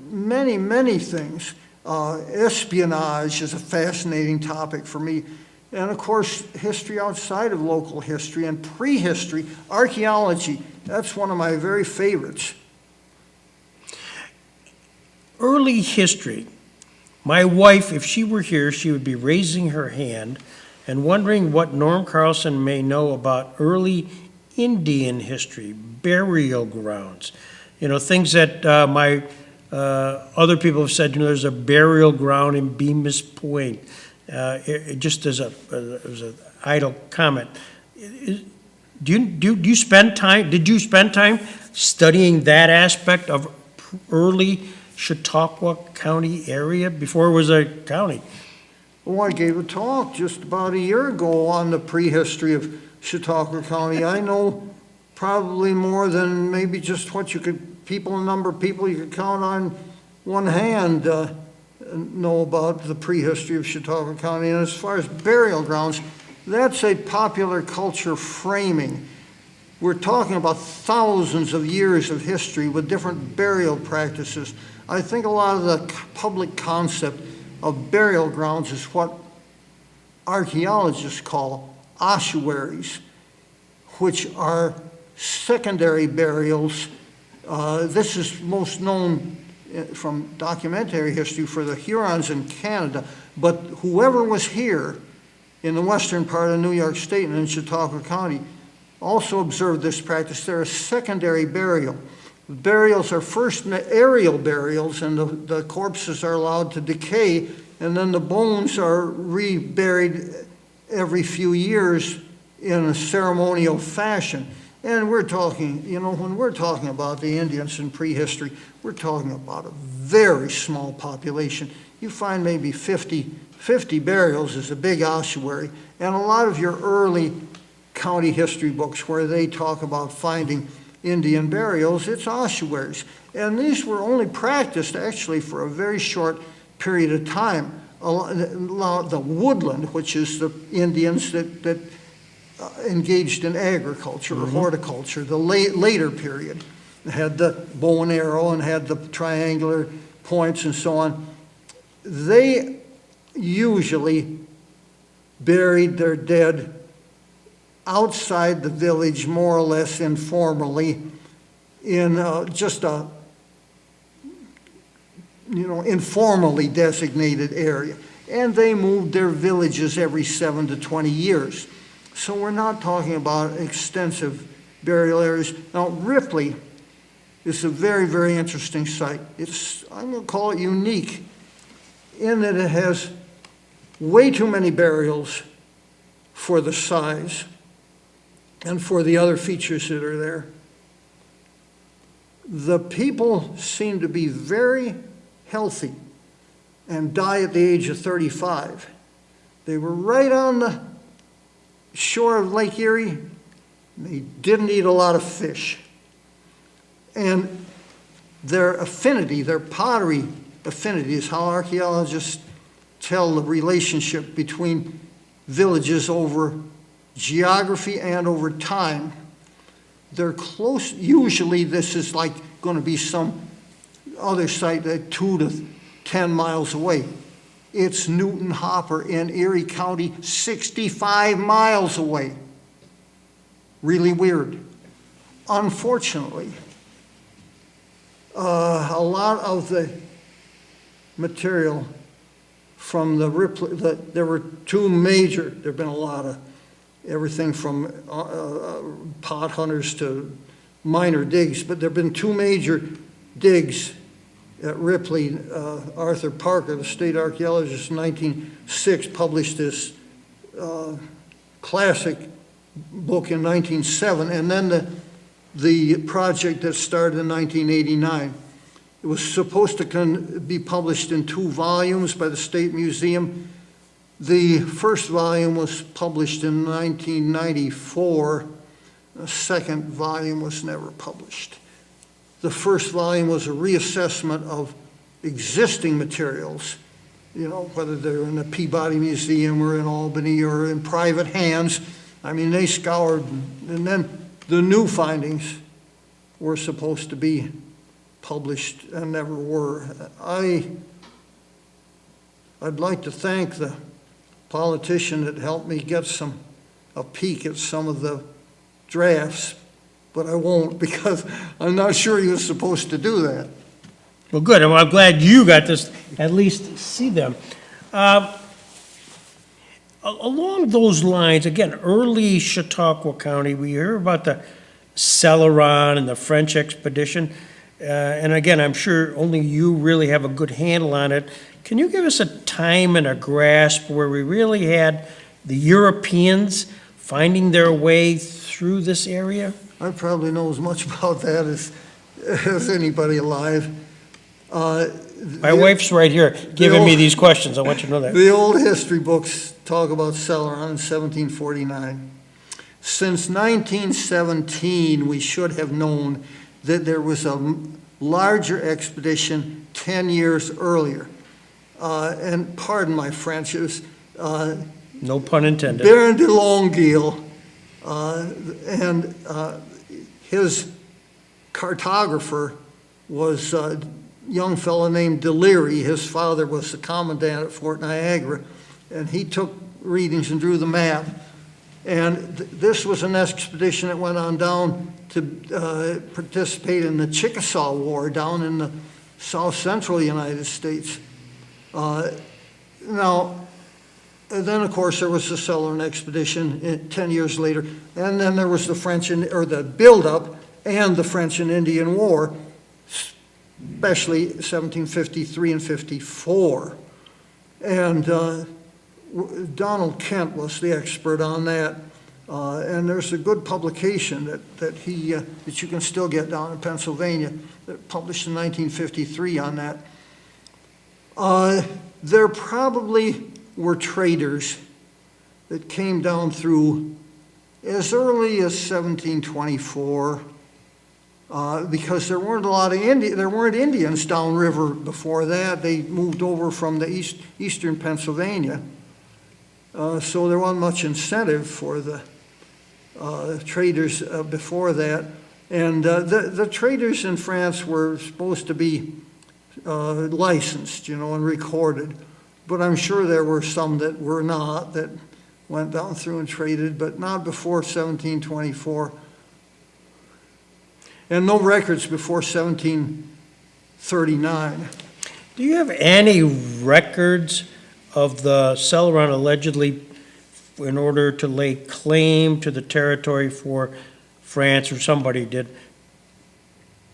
many, many things. Espionage is a fascinating topic for me. And of course, history outside of local history and prehistory, archaeology, that's one of my very favorites. Early history. My wife, if she were here, she would be raising her hand and wondering what Norm Carlson may know about early Indian history, burial grounds, things that my other people have said. There's a burial ground in Bemis Point. It just as an idle comment. Did you spend time studying that aspect of early Chautauqua County area before it was a county? Oh, I gave a talk just about a year ago on the prehistory of Chautauqua County. I know probably more than maybe just what the number of people you could count on one hand know about the prehistory of Chautauqua County. And as far as burial grounds, that's a popular culture framing. We're talking about thousands of years of history with different burial practices. I think a lot of the public concept of burial grounds is what archaeologists call ossuaries, which are secondary burials. This is most known from documentary history for the Hurons in Canada, but whoever was here in the western part of New York State and in Chautauqua County also observed this practice. They're a secondary burial. Burials are first aerial burials, and the corpses are allowed to decay, and then the bones are reburied every few years in a ceremonial fashion. And we're talking, you know, when we're talking about the Indians in prehistory, we're talking about a very small population. You find maybe 50 burials is a big ossuary. And a lot of your early county history books where they talk about finding Indian burials, it's ossuaries. And these were only practiced actually for a very short period of time. The woodland, which is the Indians that engaged in agriculture or horticulture, the later period, had the bow and arrow and had the triangular points and so on. They usually buried their dead outside the village, more or less informally, in just a informally designated area. And they moved their villages every 7 to 20 years. So we're not talking about extensive burial areas. Now, Ripley is a very, very interesting site. I'm going to call it unique in that it has way too many burials for the size and for the other features that are there. The people seem to be very healthy and die at the age of 35. They were right on the shore of Lake Erie. They didn't eat a lot of fish. And their affinity, their pottery affinity, is how archaeologists tell the relationship between villages over geography and over time. They're close. Usually this is like going to be some other site that 2 to 10 miles away. It's Newton Hopper in Erie County, 65 miles away. Really weird. Unfortunately, a lot of the material from the Ripley, there were two major, there have been a lot of everything from pot hunters to minor digs, but there have been two major digs at Ripley. Arthur Parker, the state archaeologist, in 1906 published this classic book in 1907, and then the project that started in 1989. It was supposed to be published in 2 volumes by the State Museum. The first volume was published in 1994. The second volume was never published. The first volume was a reassessment of existing materials, whether they're in the Peabody Museum or in Albany or in private hands. I mean, they scoured, and then the new findings were supposed to be published and never were. I'd like to thank the politician that helped me get a peek at some of the drafts, but I won't because I'm not sure he was supposed to do that. Well, good. I'm glad you got to at least see them. Along those lines, again, early Chautauqua County, we hear about the Celeron and the French expedition. And again, I'm sure only you really have a good handle on it. Can you give us a time and a grasp where we really had the Europeans finding their way through this area? I probably know as much about that as anybody alive. My wife's right here giving me these questions. I want you to know that. The old history books talk about Celeron in 1749. Since 1917, we should have known that there was a larger expedition 10 years earlier. And pardon my French, it was no pun intended. Baron de Longueuil and his cartographer was a young fellow named Deliri. His father was the commandant at Fort Niagara, and he took readings and drew the map. And this was an expedition that went on down to participate in the Chickasaw War down in the south central United States. Then of course there was the Celeron expedition 10 years later, and then there was the French the buildup and the French and Indian War, especially 1753 and 54. And Donald Kent was the expert on that. And there's a good publication that you can still get down in Pennsylvania, that published in 1953 on that. There probably were traders that came down through as early as 1724, because there weren't a lot of there weren't Indians downriver before that. They moved over from the eastern Pennsylvania, so there wasn't much incentive for the traders before that. And the traders in France were supposed to be licensed, and recorded. But I'm sure there were some that were not, that went down through and traded, but not before 1724. And no records before 1739. Do you have any records of the Celeron allegedly, in order to lay claim to the territory for France, or somebody did,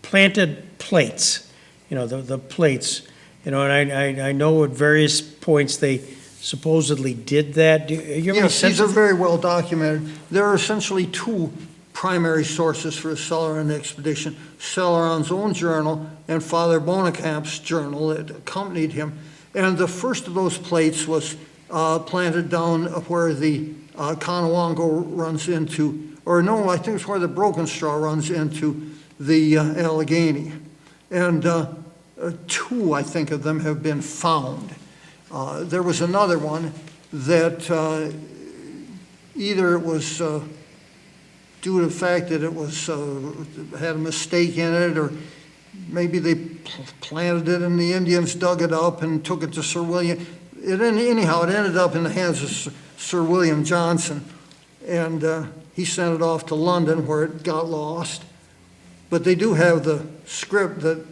planted plates, the plates, and I know at various points they supposedly did that. Do you have any Yes, sense these are of- very well documented. There are essentially two primary sources for the Celeron expedition: Celeron's own journal and Father Bonacamp's journal that accompanied him. And the first of those plates was planted down where the Conewango runs into, or no, I think it's where the Broken Straw runs into the Allegheny. And two, I think, of them have been found. There was another one that either it was due to the fact that it was had a mistake in it, or maybe they planted it and the Indians dug it up and took it to Sir William. Anyhow, it ended up in the hands of Sir William Johnson, and he sent it off to London, where it got lost. But they do have the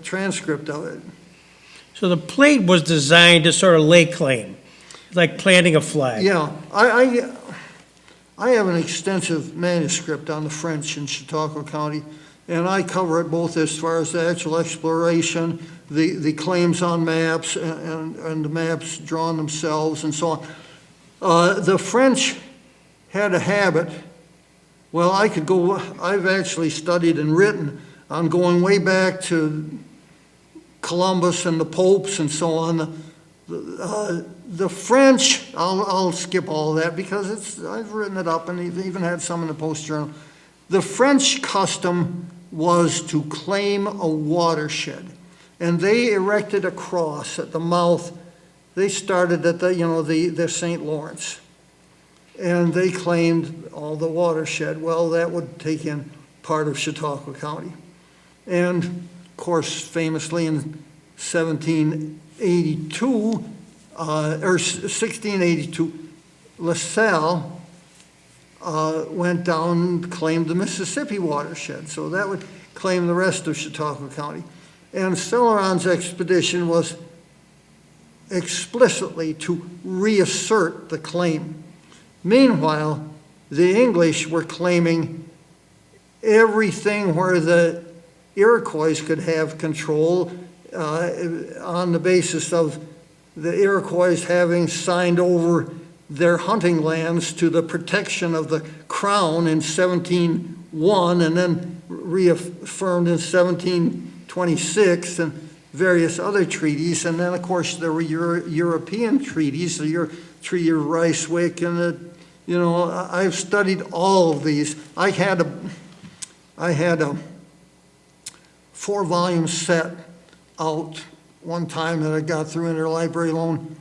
transcript of it. So the plate was designed to sort of lay claim, like planting a flag. Yeah, I have an extensive manuscript on the French in Chautauqua County, and I cover it both as far as the actual exploration, the claims on maps, and the maps drawn themselves, and so on. The French had a habit. Well, I've actually studied and written on going way back to Columbus and the popes and so on. The French, I'll skip all that because I've written it up, and even had some in the Post Journal. The French custom was to claim a watershed, and they erected a cross at the mouth. They started at the St. Lawrence, and they claimed all the watershed. Well, that would take in part of Chautauqua County. And of course, famously in 1682, LaSalle went down and claimed the Mississippi watershed. So that would claim the rest of Chautauqua County. And Celeron's expedition was explicitly to reassert the claim. Meanwhile, the English were claiming everything where the Iroquois could have control, on the basis of the Iroquois having signed over their hunting lands to the protection of the crown in 1701, and then reaffirmed in 1726, and various other treaties. And then, of course, there were European treaties, the Treaty of Ryswick, and I've studied all of these. I had a 4-volume set out one time that I got through interlibrary loan.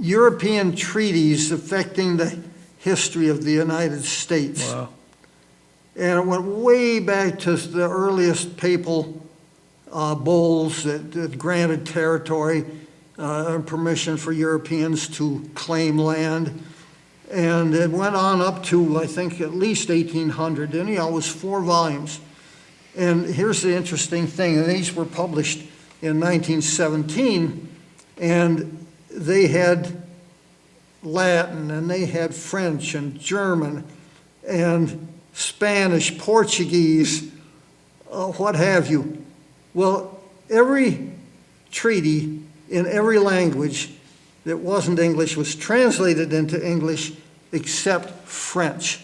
European treaties affecting the history of the United States. Wow. And it went way back to the earliest papal bulls that granted territory and permission for Europeans to claim land. And it went on up to, I think, at least 1800. Anyhow, it was 4 volumes. And here's the interesting thing. And these were published in 1917, and they had Latin, and they had French and German and Spanish, Portuguese, what have you. Well, every treaty in every language that wasn't English was translated into English except French,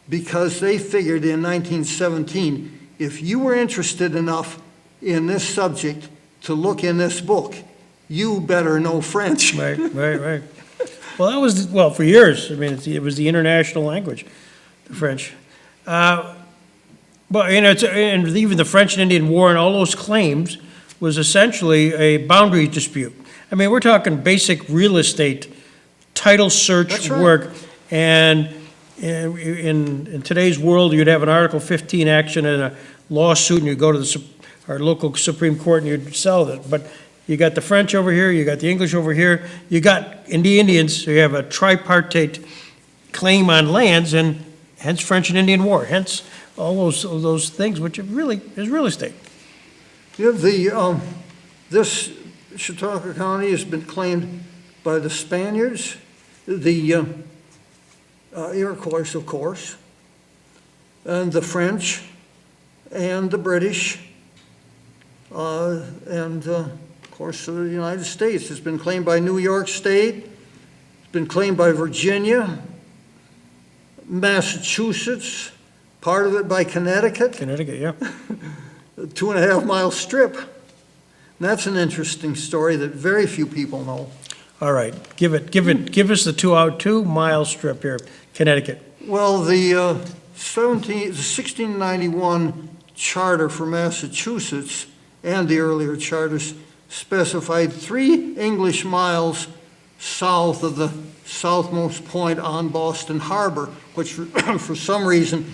because they figured in 1917, if you were interested enough in this subject to look in this book, you better know French. Right. Well, that was, well, for years, I mean, it was the international language, the French. But, you know, and even the French and Indian War and all those claims was essentially a boundary dispute. I mean, we're talking basic real estate, title search That's right. work, and in today's world, you'd have an Article 15 action and a lawsuit, and you go to our local Supreme Court and you'd settle it. But you got the French over here, you got the English over here, you got the Indians, so you have a tripartite claim on lands, and hence French and Indian War, hence all those things, which really is real estate. Yeah, this Chautauqua County has been claimed by the Spaniards, the Iroquois, of course, and the French, and the British, and of course the United States. It's been claimed by New York State, it's been claimed by Virginia, Massachusetts, part of it by Connecticut. Connecticut, yeah. A 2.5-mile strip. And that's an interesting story that very few people know. All right, give us the 2-mile strip here, Connecticut. Well, the 1691 charter for Massachusetts and the earlier charters specified 3 English miles south of the southmost point on Boston Harbor, which for some reason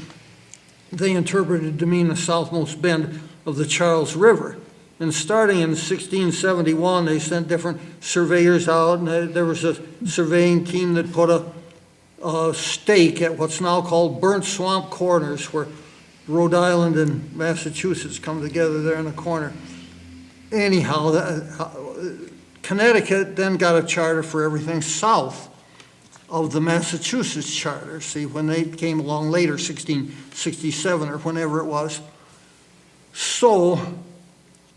they interpreted to mean the southmost bend of the Charles River. And starting in 1671, they sent different surveyors out, and there was a surveying team that put a stake at what's now called Burnt Swamp Corners, where Rhode Island and Massachusetts come together there in the corner. Anyhow, Connecticut then got a charter for everything south of the Massachusetts charter. See, when they came along later, 1667 or whenever it was. So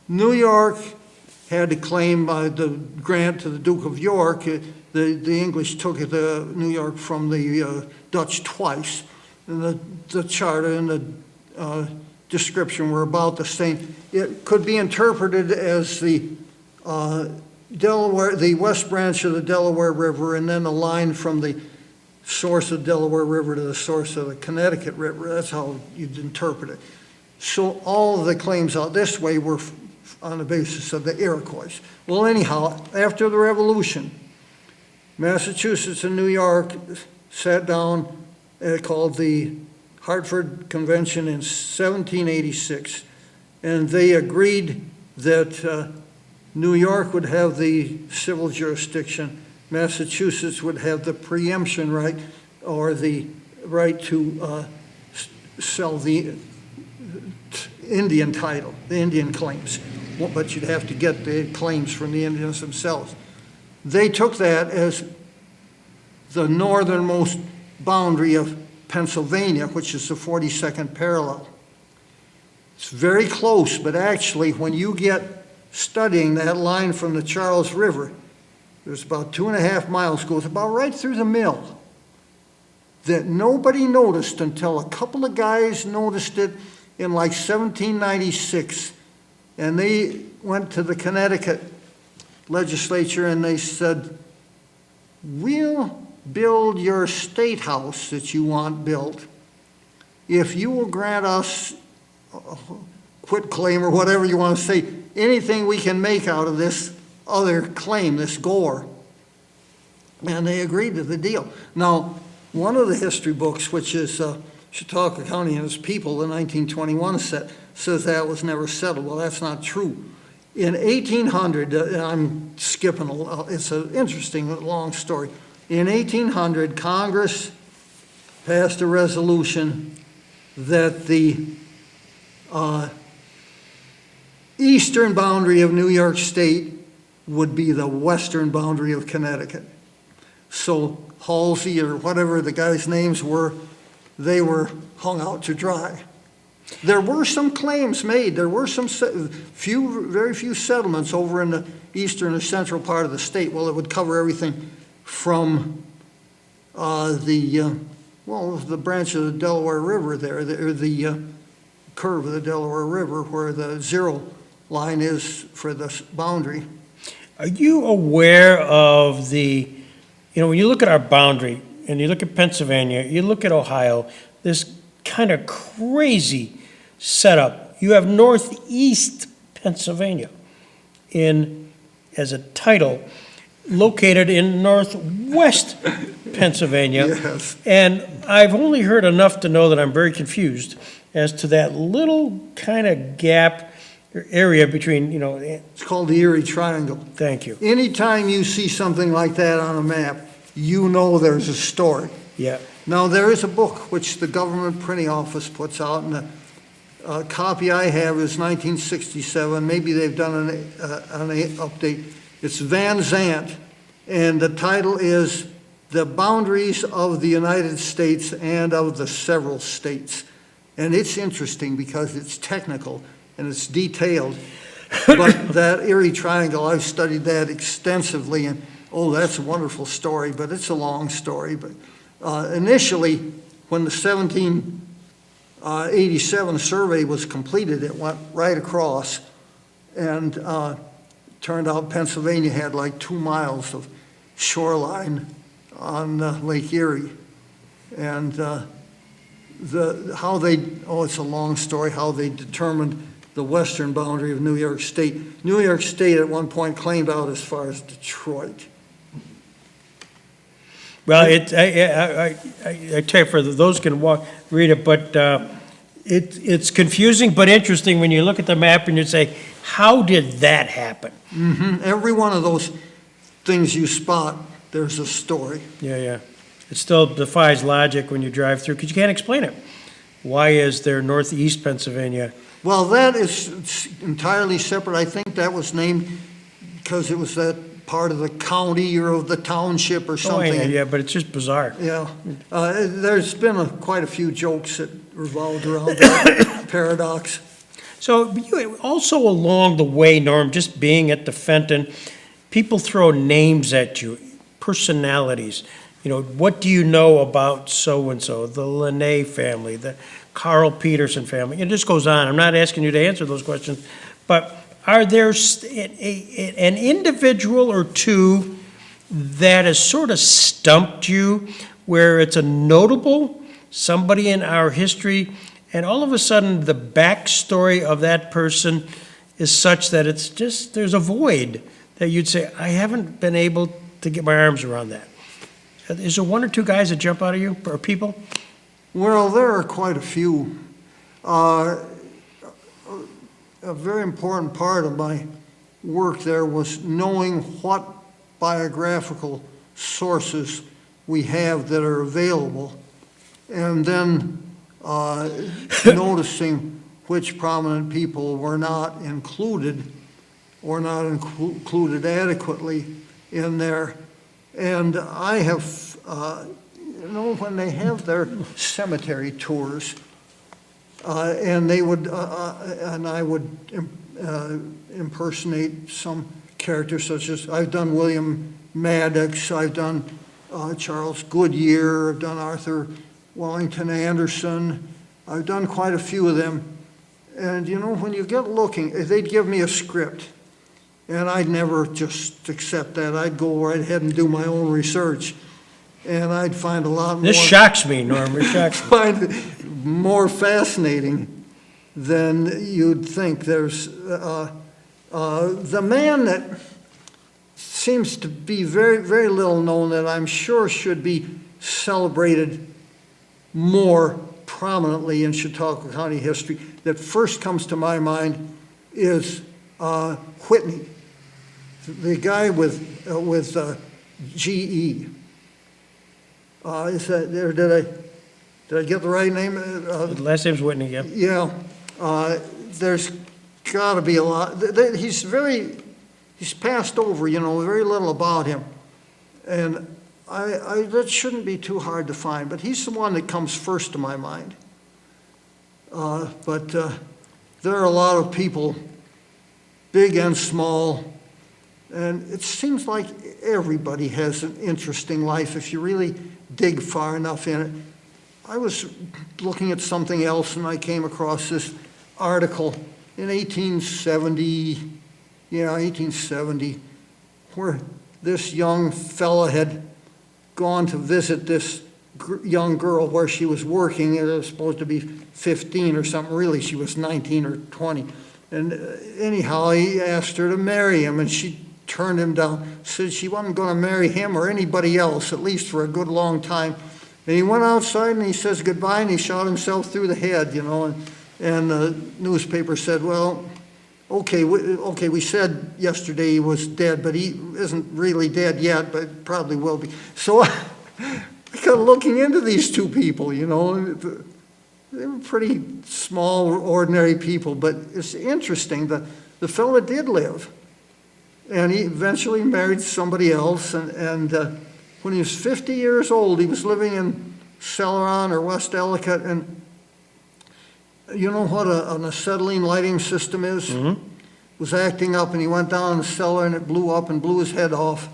New York had to claim by the grant to the Duke of York. The English took it to New York from the Dutch twice. And the charter and the description were about the same. It could be interpreted as the the west branch of the Delaware River, and then a line from the source of the Delaware River to the source of the Connecticut River. That's how you'd interpret it. So all of the claims out this way were on the basis of the Iroquois. Well, anyhow, after the Revolution, Massachusetts and New York sat down and called the Hartford Convention in 1786, and they agreed that New York would have the civil jurisdiction, Massachusetts would have the preemption right, or the right to sell the Indian title, the Indian claims. But you'd have to get the claims from the Indians themselves. They took that as the northernmost boundary of Pennsylvania, which is the 42nd parallel. It's very close, but actually when you get studying that line from the Charles River, there's about 2.5 miles, goes about right through the mill, that nobody noticed until a couple of guys noticed it in like 1796. And they went to the Connecticut legislature and they said, we'll build your state house that you want built if you will grant us quit claim or whatever you want to say, anything we can make out of this other claim, this gore. And they agreed to the deal. Now, one of the history books, which is Chautauqua County and Its People, the 1921 set, says that was never settled. Well, that's not true. In 1800, I'm skipping, it's an interesting long story. In 1800, Congress passed a resolution that the eastern boundary of New York State would be the western boundary of Connecticut. So Halsey or whatever the guys' names were, they were hung out to dry. There were some claims made. There were some very few settlements over in the eastern or central part of the state. Well, it would cover everything from the branch of the Delaware River there, or the curve of the Delaware River where the zero line is for the boundary. Are you aware of when you look at our boundary, and you look at Pennsylvania, you look at Ohio, this kind of crazy setup. You have northeast Pennsylvania as a title, located in northwest Pennsylvania. Yes. And I've only heard enough to know that I'm very confused as to that little kind of gap or area between, It's called the Erie Triangle. thank you. Anytime you see something like that on a map, you know there's a story. Yeah. Now, there is a book which the government printing office puts out, and the copy I have is 1967. Maybe they've done an update. It's Van Zandt, and the title is The Boundaries of the United States and of the Several States. And it's interesting because it's technical and it's detailed. But that Erie Triangle, I've studied that extensively, and that's a wonderful story, but it's a long story. But initially, when the 1787 survey was completed, it went right across, and turned out Pennsylvania had like 2 miles of shoreline on Lake Erie. And it's a long story, how they determined the western boundary of New York State. New York State at one point claimed out as far as Detroit. Well, I tell you, for those who can read it, but it's confusing but interesting when you look at the map and you say, how did that happen? Every one of those things you spot, there's a story. Yeah. It still defies logic when you drive through, because you can't explain it. Why is there northeast Pennsylvania? Well, that is entirely separate. I think that was named because it was that part of the county or of the township or something. Yeah, but it's just bizarre. Yeah. There's been quite a few jokes that revolved around that paradox. So you also along the way, Norm, just being at the Fenton, people throw names at you, personalities. What do you know about so-and-so, the Linné family, the Carl Peterson family? It just goes on. I'm not asking you to answer those questions, but are there an individual or two that has sort of stumped you, where it's a notable somebody in our history, and all of a sudden the backstory of that person is such that it's just, there's a void that you'd say, I haven't been able to get my arms around that? Is there one or two guys that jump out of you, or people? Well, there are quite a few. A very important part of my work there was knowing what biographical sources we have that are available, and then noticing which prominent people were not included or not included adequately in there. And I have, when they have their cemetery tours, and they would, and I would impersonate some characters, such as I've done William Maddox, I've done Charles Goodyear, I've done Arthur Wellington Anderson, I've done quite a few of them. And when you get looking, they'd give me a script. And I'd never just accept that. I'd go right ahead and do my own research. And I'd find a lot more. This shocks me, Norm. It shocks me. Find it more fascinating than you'd think. There's the man that seems to be very, very little known, that I'm sure should be celebrated more prominently in Chautauqua County history, that first comes to my mind is Whitney. The guy with GE. Is that there? Did I get the right name? The last name's Whitney, yeah. Yeah. There's got to be a lot. He's passed over. Very little about him, and that shouldn't be too hard to find. But he's the one that comes first to my mind. But there are a lot of people, big and small. And it seems like everybody has an interesting life if you really dig far enough in it. I was looking at something else, and I came across this article in 1870, where this young fella had gone to visit this young girl where she was working. It was supposed to be 15 or something. Really, she was 19 or 20. And anyhow, he asked her to marry him, and she turned him down, said she wasn't going to marry him or anybody else, at least for a good long time. And he went outside and he says goodbye, and he shot himself through the head, and the newspaper said, well, okay, we said yesterday he was dead, but he isn't really dead yet, but probably will be. So I got looking into these two people, they were pretty small, ordinary people, but it's interesting that the fella did live, and he eventually married somebody else, and when he was 50 years old, he was living in Celeron or West Ellicott, and you know what an acetylene lighting system is? Mm-hmm. Was acting up, and he went down in the cellar, and it blew up and blew his head off.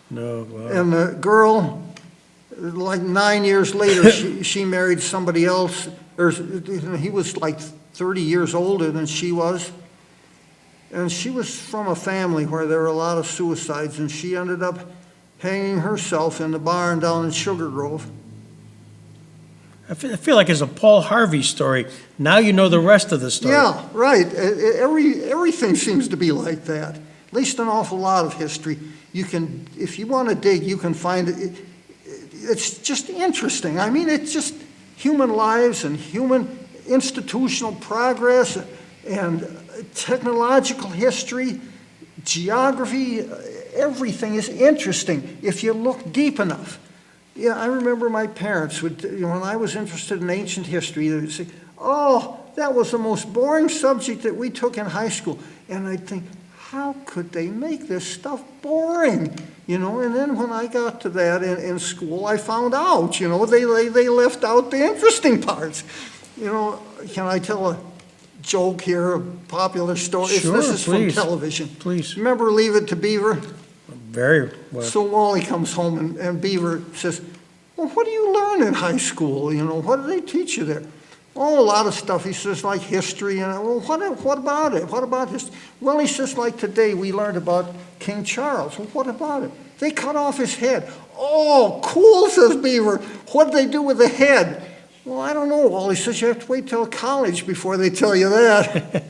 No, wow. And the girl, like 9 years later, she married somebody else. Or he was like 30 years older than she was. And she was from a family where there were a lot of suicides, and she ended up hanging herself in the barn down in Sugar Grove. I feel like it's a Paul Harvey story. Now you know the rest of the story. Yeah, right. Everything seems to be like that. At least an awful lot of history. You can, if you want to dig, you can find it. It's just interesting. I mean, it's just human lives and human institutional progress and technological history, geography. Everything is interesting if you look deep enough. Yeah, I remember my parents would, when I was interested in ancient history, they would say, "Oh, that was the most boring subject that we took in high school." And I'd think, how could they make this stuff boring? And then when I got to that in school, I found out, they left out the interesting parts. Can I tell a joke here, a popular story? Sure, This is please. from television. Please. Remember Leave It to Beaver? Very well. So Wally comes home, and Beaver says, "Well, what do you learn in high school? What do they teach you there?" "Oh, a lot of stuff." He says, "Like history." And well, what about it? What about history? Well, he says, like today we learned about King Charles. Well, what about it? They cut off his head. "Oh, cool," says Beaver. "What did they do with the head?" "Well, I don't know." Wally says, "You have to wait till college before they tell you that."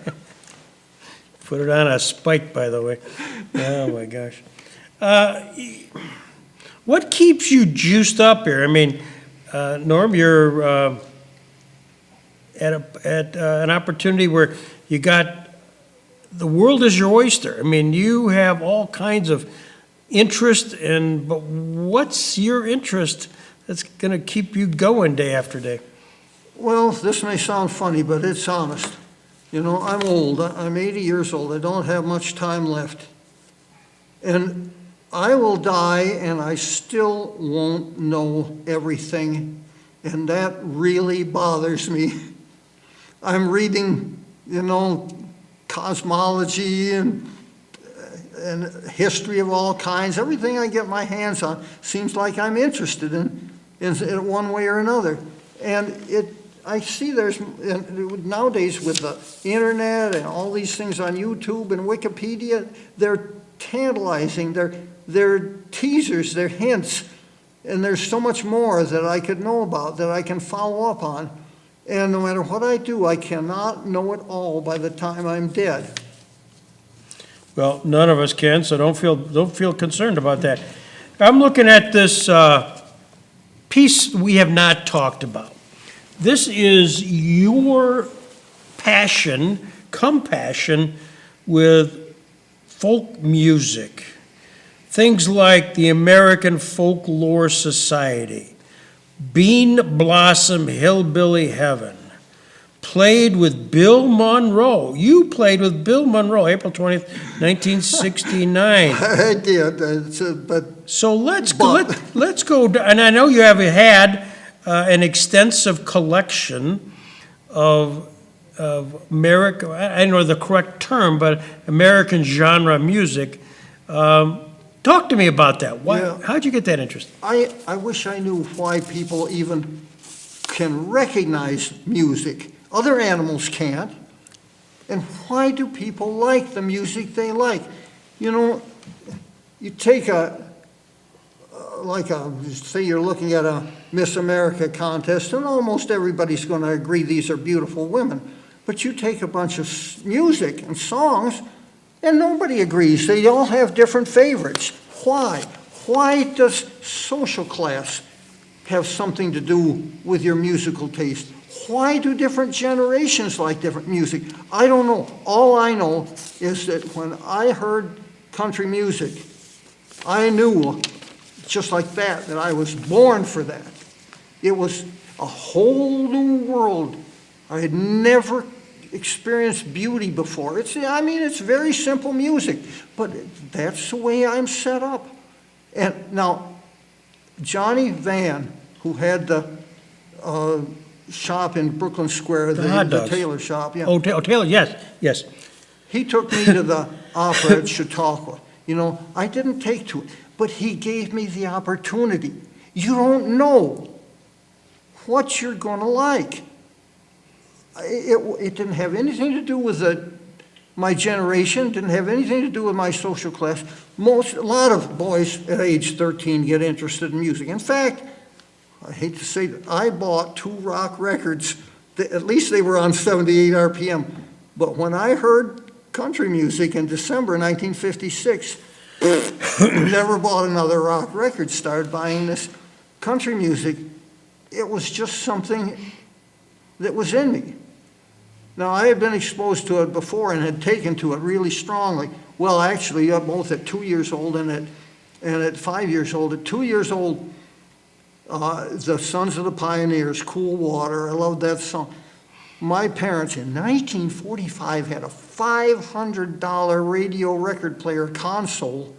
Put it on a spike, by the way. Oh, my gosh. What keeps you juiced up here? I mean, Norm, you're at an opportunity where you got the world is your oyster. I mean, you have all kinds of interest, but what's your interest that's going to keep you going day after day? Well, this may sound funny, but it's honest. I'm old. I'm 80 years old. I don't have much time left. And I will die, and I still won't know everything. And that really bothers me. I'm reading, cosmology and history of all kinds. Everything I get my hands on seems like I'm interested in one way or another. And I see nowadays with the internet and all these things on YouTube and Wikipedia, they're tantalizing, they're teasers, they're hints, and there's so much more that I could know about, that I can follow up on. And no matter what I do, I cannot know it all by the time I'm dead. Well, none of us can, so don't feel concerned about that. I'm looking at this piece we have not talked about. This is your compassion with folk music. Things like the American Folklore Society, Bean Blossom Hillbilly Heaven, played with Bill Monroe. You played with Bill Monroe, April 20th, 1969. I did, but So let's go, and I know you have had an extensive collection of I don't know the correct term, but American genre music. Talk to me about that. Why, Yeah. how'd you get that interest? I wish I knew why people even can recognize music. Other animals can't. And why do people like the music they like? You know, you take say you're looking at a Miss America contest, and almost everybody's going to agree these are beautiful women. But you take a bunch of music and songs, and nobody agrees. They all have different favorites. Why? Why does social class have something to do with your musical taste? Why do different generations like different music? I don't know. All I know is that when I heard country music, I knew, just like that I was born for that. It was a whole new world. I had never experienced beauty before. It's very simple music, but that's the way I'm set up. And now, Johnny Van, who had the shop in Brooklyn Square, The hot the dogs. tailor shop, yeah. Oh, Taylor, yes. He took me to the opera at Chautauqua. You know, I didn't take to it, but he gave me the opportunity. You don't know what you're going to like. It didn't have anything to do with my generation, didn't have anything to do with my social class. A lot of boys at age 13 get interested in music. In fact, I hate to say that, I bought 2 rock records. At least they were on 78 RPM. But when I heard country music in December 1956, never bought another rock record, started buying this country music. It was just something that was in me. Now, I had been exposed to it before and had taken to it really strongly. Well, actually, both at 2 years old and at 5 years old. At 2 years old, the Sons of the Pioneers, Cool Water, I loved that song. My parents in 1945 had a $500 radio record player console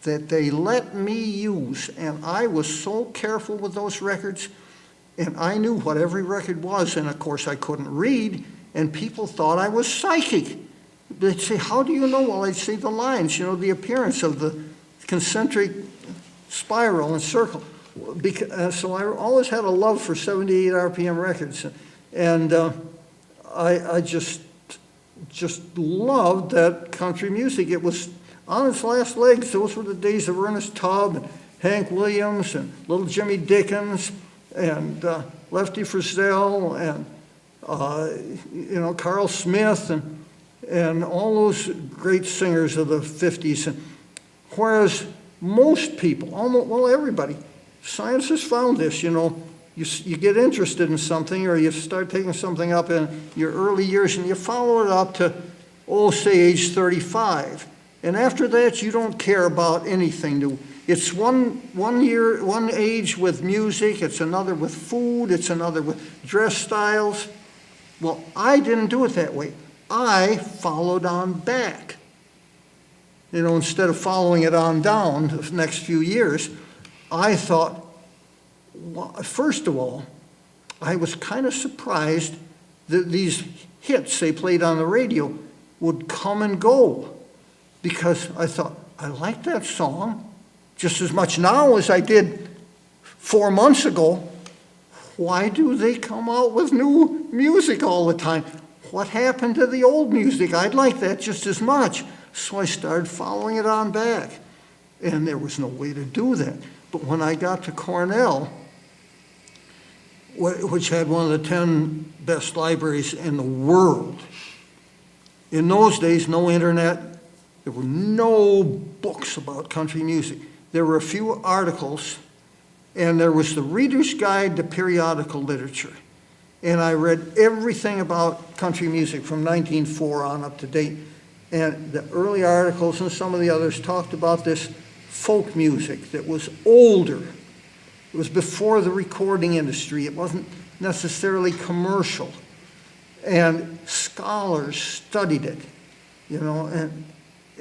that they let me use, and I was so careful with those records, and I knew what every record was, and of course I couldn't read, and people thought I was psychic. They'd say, how do you know? Well, I'd see the lines, the appearance of the concentric spiral and circle. So I always had a love for 78 RPM records, and I just loved that country music. It was on its last legs. Those were the days of Ernest Tubb and Hank Williams and Little Jimmy Dickens and Lefty Frizzell and Carl Smith and all those great singers of the 50s. And whereas most people, everybody, science has found this, you get interested in something or you start taking something up in your early years and you follow it up to, say age 35. And after that, you don't care about anything new. It's one age with music, it's another with food, it's another with dress styles. Well, I didn't do it that way. I followed on back. Instead of following it on down the next few years, I thought, well, first of all, I was kind of surprised that these hits they played on the radio would come and go, because I thought, I like that song just as much now as I did 4 months ago. Why do they come out with new music all the time? What happened to the old music? I'd like that just as much. So I started following it on back, and there was no way to do that. But when I got to Cornell, which had one of the 10 best libraries in the world, in those days, no internet, there were no books about country music. There were a few articles, and there was the Reader's Guide to Periodical Literature. And I read everything about country music from 1904 on up to date. And the early articles and some of the others talked about this folk music that was older. It was before the recording industry. It wasn't necessarily commercial. And scholars studied it, and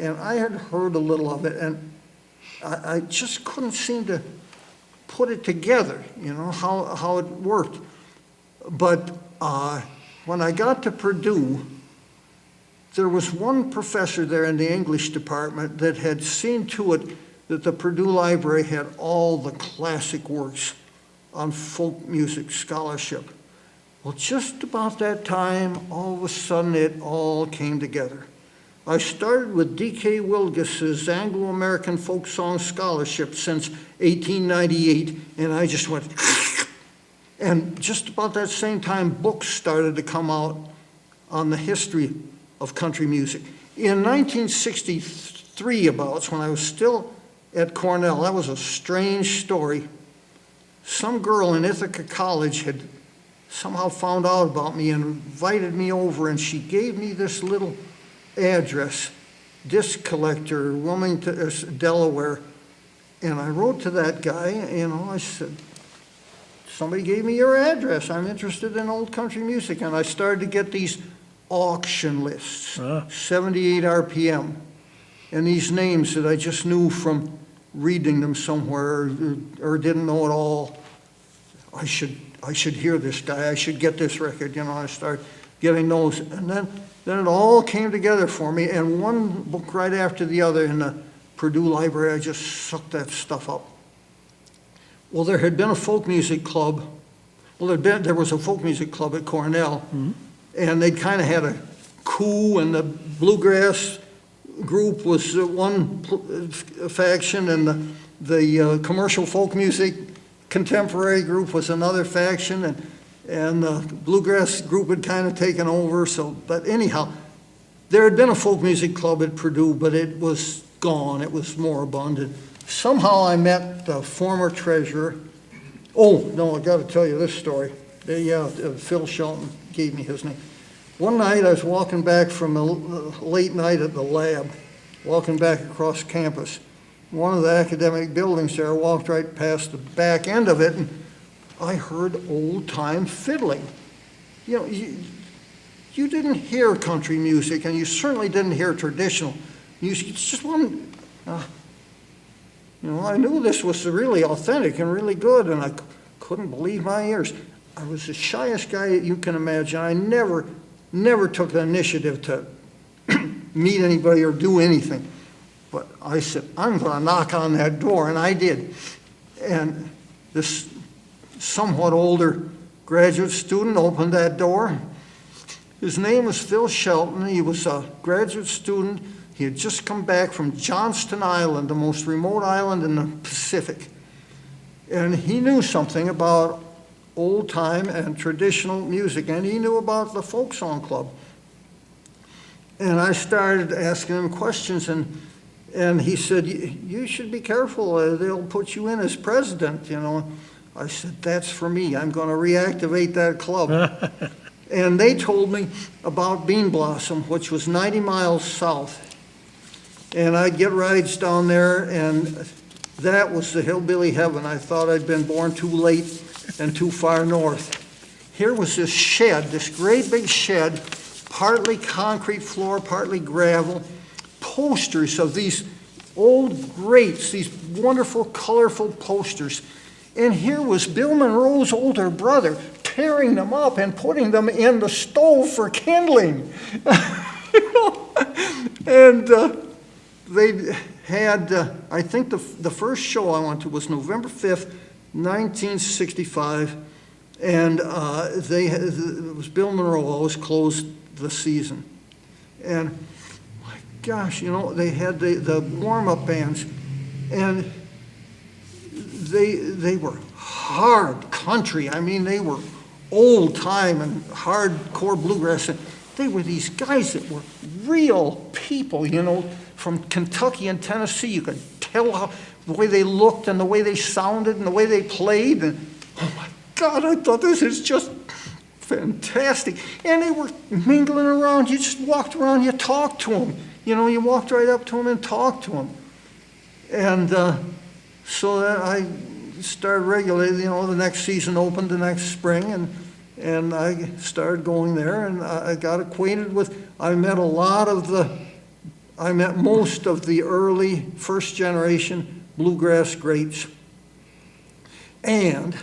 I had heard a little of it, and I just couldn't seem to put it together, how it worked. But when I got to Purdue, there was one professor there in the English department that had seen to it that the Purdue Library had all the classic works on folk music scholarship. Well, just about that time, all of a sudden, it all came together. I started with D.K. Wilgis's Anglo-American Folk Song Scholarship since 1898, and I just went, and just about that same time, books started to come out on the history of country music. In 1963, about, when I was still at Cornell, that was a strange story. Some girl in Ithaca College had somehow found out about me and invited me over, and she gave me this little address, disc collector, Wilmington, Delaware. And I wrote to that guy, I said, somebody gave me your address. I'm interested in old country music. And I started to get these auction lists, 78 RPM, and these names that I just knew from reading them somewhere or didn't know at all. I should hear this guy. I should get this record. I started getting those. And then it all came together for me. And one book right after the other in the Purdue Library, I just sucked that stuff up. Well, there had been a folk music club. Well, there was a folk music club at Cornell. Mm-hmm. And they kind of had a coup, and the bluegrass group was one faction, and the commercial folk music contemporary group was another faction, and the bluegrass group had kind of taken over. But anyhow, there had been a folk music club at Purdue, but it was gone. It was moribund. And somehow I met the former treasurer. Oh, no, I got to tell you this story. Phil Shelton gave me his name. One night I was walking back from a late night at the lab, walking back across campus. One of the academic buildings there, I walked right past the back end of it, and I heard old-time fiddling. You didn't hear country music, and you certainly didn't hear traditional music. It's just one, I knew this was really authentic and really good, and I couldn't believe my ears. I was the shyest guy you can imagine. I never took the initiative to meet anybody or do anything. But I said, I'm going to knock on that door, and I did. And this somewhat older graduate student opened that door. His name was Phil Shelton. He was a graduate student. He had just come back from Johnston Island, the most remote island in the Pacific. And he knew something about old-time and traditional music, and he knew about the Folk Song Club. And I started asking him questions, and he said, you should be careful, they'll put you in as president, I said, that's for me. I'm going to reactivate that club. And they told me about Bean Blossom, which was 90 miles south. And I'd get rides down there, and that was the hillbilly heaven. I thought I'd been born too late and too far north. Here was this shed, this great big shed, partly concrete floor, partly gravel, posters of these old greats, these wonderful, colorful posters. And here was Bill Monroe's older brother tearing them up and putting them in the stove for kindling. And they had, I think the first show I went to was November 5th, 1965, and it was Bill Monroe always closed the season. And my gosh, they had the warm-up bands, and they were hard country. I mean, they were old time and hardcore bluegrass. And they were these guys that were real people, from Kentucky and Tennessee. You could tell the way they looked and the way they sounded and the way they played. And oh my God, I thought this is just fantastic. And they were mingling around. You just walked around, you talked to them. You walked right up to them and talked to them. And so that I started regularly, the next season opened the next spring, and I started going there, and I got acquainted with, I met most of the early first generation bluegrass greats. And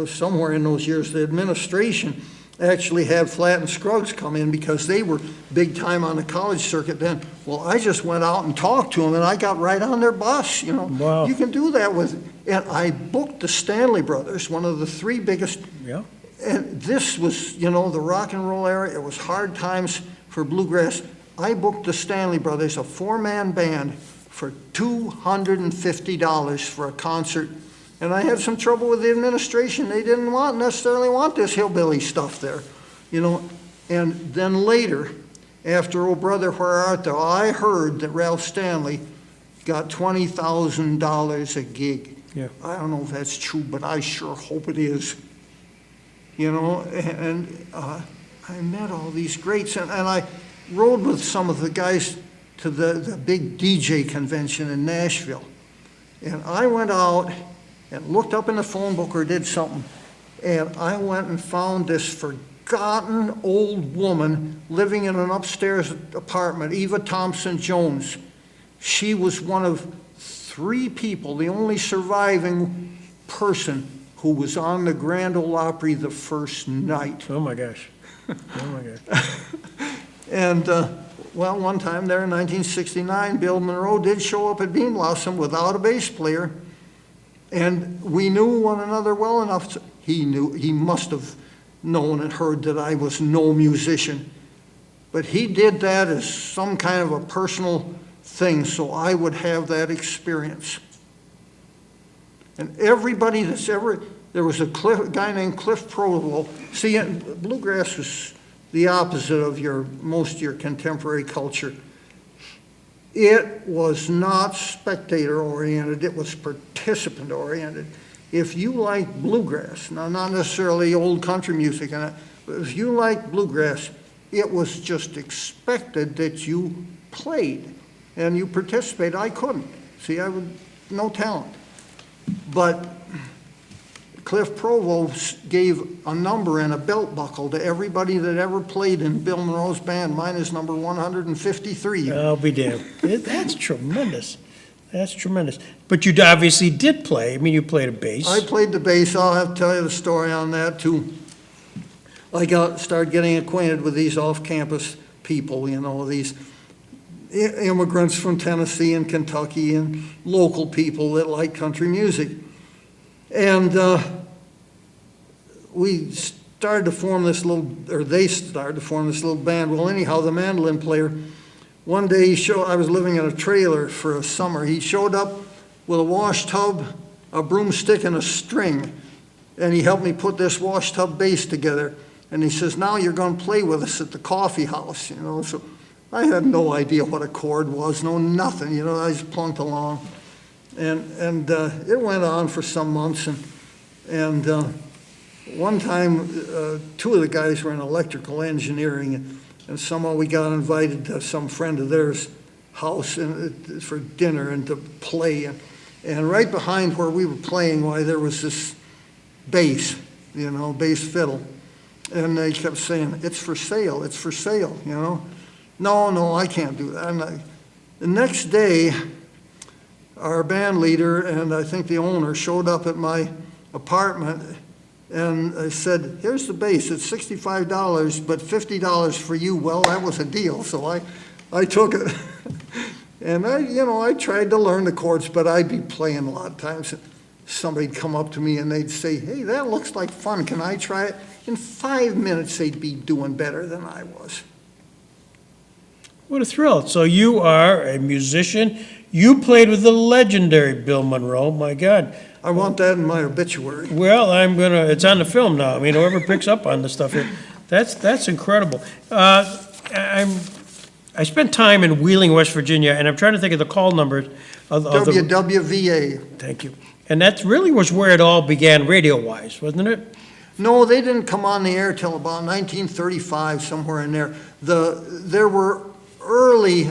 somewhere in those years, the administration actually had Flatt and Scruggs come in because they were big time on the college circuit then. Well, I just went out and talked to them, and I got right on their bus, you know. Wow. You can do that with, and I booked the Stanley Brothers, one of the three biggest, Yeah. and this was, you know, the rock and roll era. It was hard times for bluegrass. I booked the Stanley Brothers, a four-man band, for $250 for a concert. And I had some trouble with the administration. They didn't necessarily want this hillbilly stuff there, you know. And then later, after Oh Brother, Where Art Thou, I heard that Ralph Stanley got $20,000 a gig. Yeah. I don't know if that's true, but I sure hope it is. You know, and I met all these greats, and I rode with some of the guys to the big DJ convention in Nashville. And I went out and looked up in the phone book or did something, and I went and found this forgotten old woman living in an upstairs apartment, Eva Thompson Jones. She was one of three people, the only surviving person who was on the Grand Ole Opry the first night. Oh, my gosh. Oh, my gosh. And, well, one time there in 1969, Bill Monroe did show up at Bean Blossom without a bass player. And we knew one another well enough. He must have known and heard that I was no musician. But he did that as some kind of a personal thing, so I would have that experience. And everybody that's ever, there was a guy named Cliff Provo. See, bluegrass was the opposite of most of your contemporary culture. It was not spectator-oriented, it was participant-oriented. If you like bluegrass, now not necessarily old country music, but if you like bluegrass, it was just expected that you played and you participated. I couldn't. See, I would, no talent. But Cliff Provo gave a number and a belt buckle to everybody that ever played in Bill Monroe's band. Mine is number 153. I'll be damned. That's tremendous. That's tremendous. But you obviously did play. I mean, you played a bass. I played the bass. I'll have to tell you the story on that, too. I started getting acquainted with these off-campus people, you know, these immigrants from Tennessee and Kentucky and local people that like country music. And we started to form this they started to form this little band. Well, anyhow, the mandolin player, one day I was living in a trailer for a summer. He showed up with a wash tub, a broomstick, and a string. And he helped me put this wash tub bass together. And he says, now you're going to play with us at the coffee house, you know. So I had no idea what a chord was, no nothing, you know. I just plunked along. And it went on for some months, and one time, two of the guys were in electrical engineering, and somehow we got invited to some friend of theirs' house for dinner and to play, and right behind where we were playing, there was this bass, you know, bass fiddle, and they kept saying, it's for sale, you know. No, I can't do that. The next day, our band leader and I think the owner showed up at my apartment, and I said, here's the bass, it's $65, but $50 for you. Well, that was a deal, so I took it. And I tried to learn the chords, but I'd be playing a lot of times. Somebody'd come up to me and they'd say, hey, that looks like fun, can I try it? In 5 minutes, they'd be doing better than I was. What a thrill. So you are a musician. You played with the legendary Bill Monroe. My God. I want that in my obituary. Well, it's on the film now. I mean, whoever picks up on this stuff here, that's incredible. I spent time in Wheeling, West Virginia, and I'm trying to think of the call numbers of the WWVA. Thank you. And that really was where it all began radio-wise, wasn't it? No, they didn't come on the air till about 1935, somewhere in there. There were early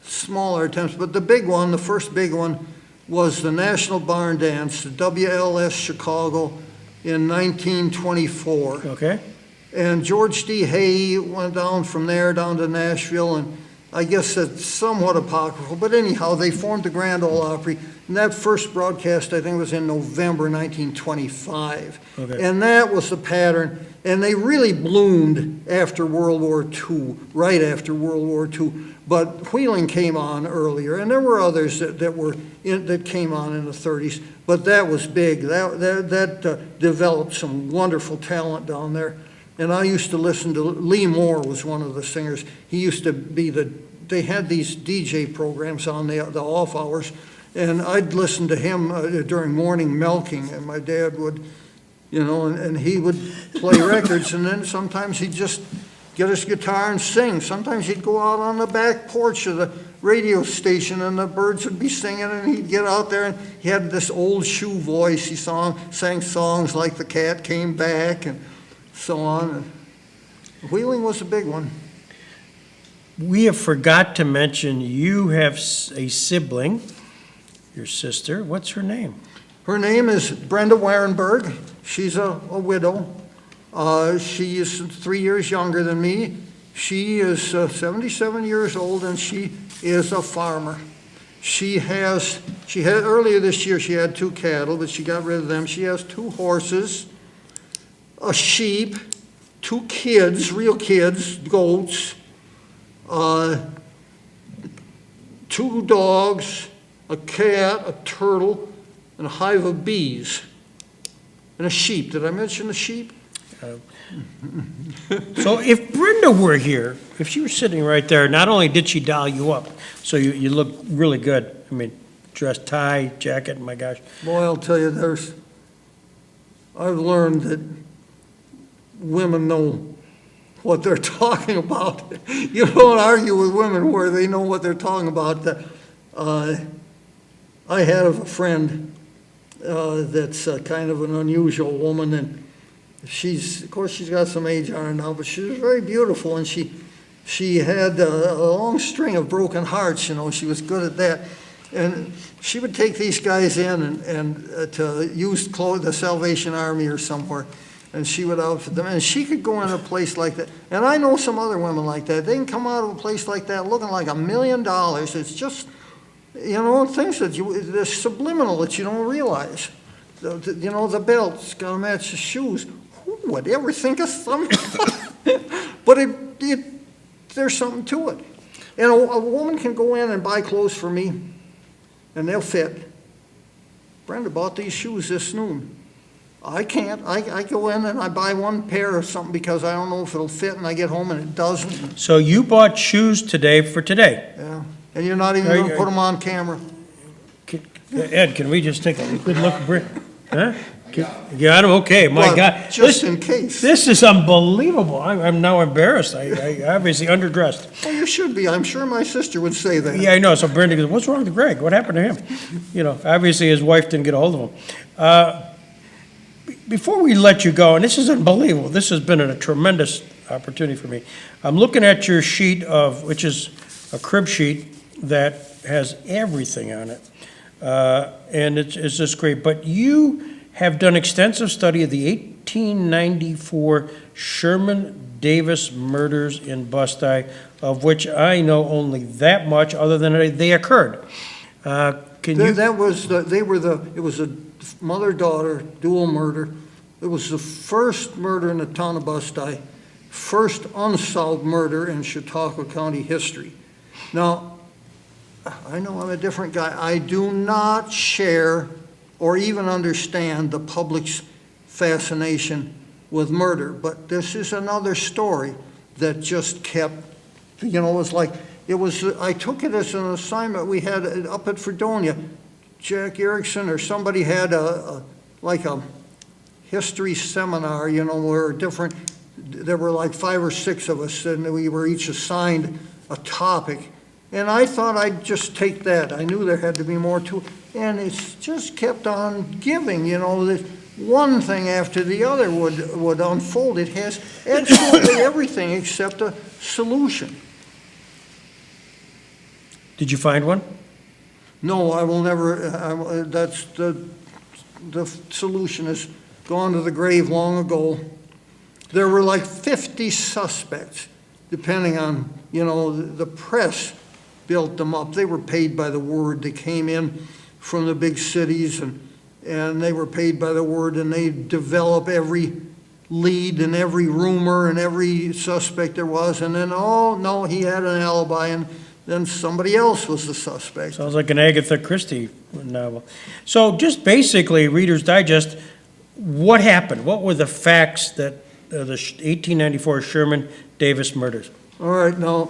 smaller attempts, but the first big one, was the National Barn Dance, the WLS Chicago, in 1924. Okay. And George D. Hay went down from there down to Nashville, I guess that's somewhat apocryphal, but anyhow, they formed the Grand Ole Opry, and that first broadcast, I think, was in November 1925. Okay. And that was the pattern, and they really bloomed after World War II, right after World War II. But Wheeling came on earlier, and there were others that came on in the 30s, but that was big. That developed some wonderful talent down there. And I used to listen to, Lee Moore was one of the singers. He used to be they had these DJ programs on the off hours, and I'd listen to him during morning milking, and my dad would, and he would play records, and then sometimes he'd just get his guitar and sing. Sometimes he'd go out on the back porch of the radio station, and the birds would be singing, and he'd get out there, and he had this old shoe voice. He sang songs like "The Cat Came Back" and so on. Wheeling was a big one. We have forgot to mention you have a sibling, your sister. What's her name? Her name is Brenda Warenberg. She's a widow. She is 3 years younger than me. She is 77 years old, and she is a farmer. Earlier this year, she had 2 cattle, but she got rid of them. She has 2 horses, a sheep, 2 kids, real kids, goats, 2 dogs, a cat, a turtle, and a hive of bees, and a sheep. Did I mention the sheep? So if Brenda were here, if she were sitting right there, not only did she doll you up, so you look really good. I mean, dress, tie, jacket, my gosh. Boy, I'll tell you, I've learned that women know what they're talking about. You don't argue with women where they know what they're talking about. I have a friend that's kind of an unusual woman, and of course, she's got some age on her now, but she was very beautiful, and she had a long string of broken hearts. She was good at that. And she would take these guys in and to use the Salvation Army or somewhere, and she would outfit them. And she could go in a place like that. And I know some other women like that. They can come out of a place like that looking like $1 million. It's just, things they're subliminal that you don't realize. The belt's got to match the shoes. Who would ever think of something? But there's something to it. And a woman can go in and buy clothes for me, and they'll fit. Brenda bought these shoes this noon. I can't. I go in and I buy one pair of something because I don't know if it'll fit, and I get home and it doesn't. So you bought shoes today for today? Yeah. And you're not even going to put them on camera. Ed, can we just take a good look? Huh? Got him? Okay, my God. Just in case. This is unbelievable. I'm now embarrassed. I obviously underdressed. Well, you should be. I'm sure my sister would say that. Yeah, I know. So Brenda goes, what's wrong with Greg? What happened to him? Obviously his wife didn't get a hold of him. Before we let you go, and this is unbelievable, this has been a tremendous opportunity for me. I'm looking at your sheet which is a crib sheet that has everything on it. And it's just great. But you have done extensive study of the 1894 Sherman Davis murders in Bustye, of which I know only that much, other than they occurred. It was a mother-daughter dual murder. It was the first murder in the town of Bustye, first unsolved murder in Chautauqua County history. Now, I know I'm a different guy. I do not share or even understand the public's fascination with murder, but this is another story that just kept, I took it as an assignment we had up at Fredonia. Jack Erickson or somebody had a history seminar, where there were like 5 or 6 of us, and we were each assigned a topic. And I thought I'd just take that. I knew there had to be more to it. And it's just kept on giving, that one thing after the other would unfold. It has absolutely everything except a solution. Did you find one? No, I will never. That's the solution has gone to the grave long ago. There were like 50 suspects, depending on You know, the press built them up. They were paid by the word. They came in from the big cities, and they were paid by the word, and they develop every lead and every rumor and every suspect there was, and then, oh, no, he had an alibi, and then somebody else was the suspect. Sounds like an Agatha Christie novel. So just basically, Reader's Digest, what happened? What were the facts that the 1894 Sherman Davis murders? All right, now,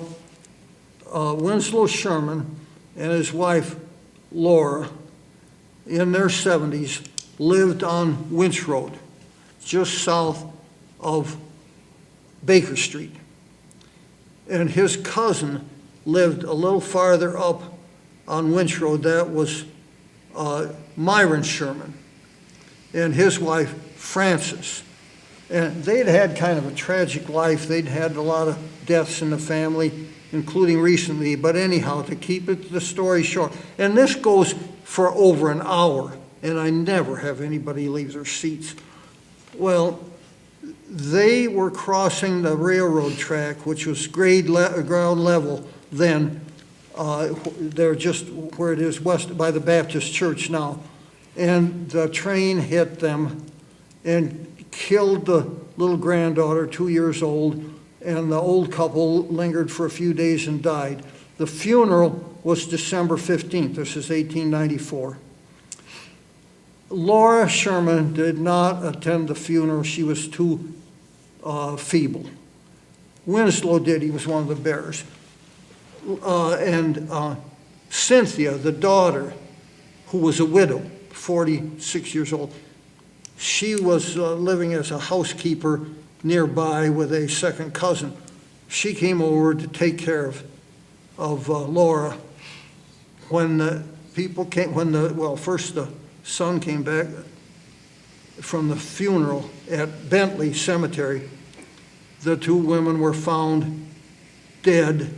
Winslow Sherman and his wife, Laura, in their 70s, lived on Winch Road, just south of Baker Street. And his cousin lived a little farther up on Winch Road. That was Myron Sherman and his wife, Frances. And they'd had kind of a tragic life. They'd had a lot of deaths in the family, including recently. But anyhow, to keep the story short, and this goes for over an hour, and I never have anybody leave their seats. Well, they were crossing the railroad track, which was ground level then. They're just where it is west by the Baptist church now. And the train hit them and killed the little granddaughter, 2 years old, and the old couple lingered for a few days and died. The funeral was December 15th. This is 1894. Laura Sherman did not attend the funeral. She was too feeble. Winslow did. He was one of the bearers. And Cynthia, the daughter, who was a widow, 46 years old, she was living as a housekeeper nearby with a second cousin. She came over to take care of Laura when the people came, first the son came back from the funeral at Bentley Cemetery. The two women were found dead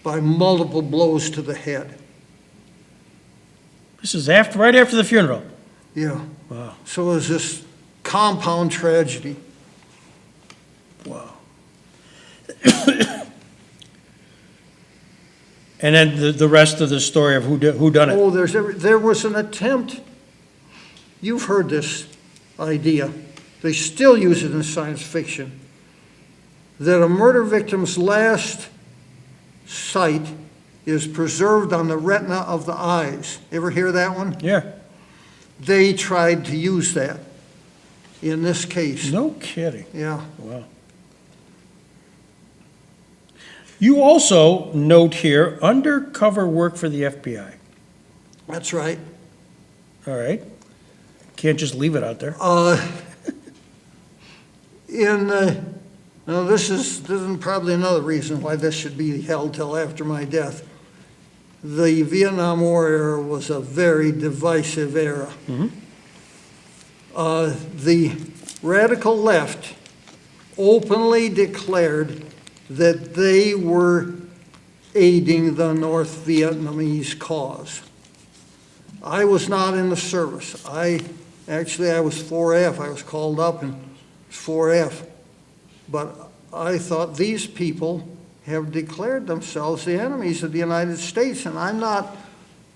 by multiple blows to the head. This is right after the funeral. Yeah. Wow. So it was this compound tragedy. Wow. And then the rest of the story of who done it. Oh, there was an attempt. You've heard this idea. They still use it in science fiction. That a murder victim's last sight is preserved on the retina of the eyes. Ever hear that one? Yeah. They tried to use that in this case. No kidding. Yeah. Wow. You also note here undercover work for the FBI. That's right. All right. Can't just leave it out there. Now this is probably another reason why this should be held till after my death. The Vietnam War era was a very divisive era. Mm-hmm. The radical left openly declared that they were aiding the North Vietnamese cause. I was not in the service. I was 4F. I was called up in 4F. But I thought these people have declared themselves the enemies of the United States, and I'm not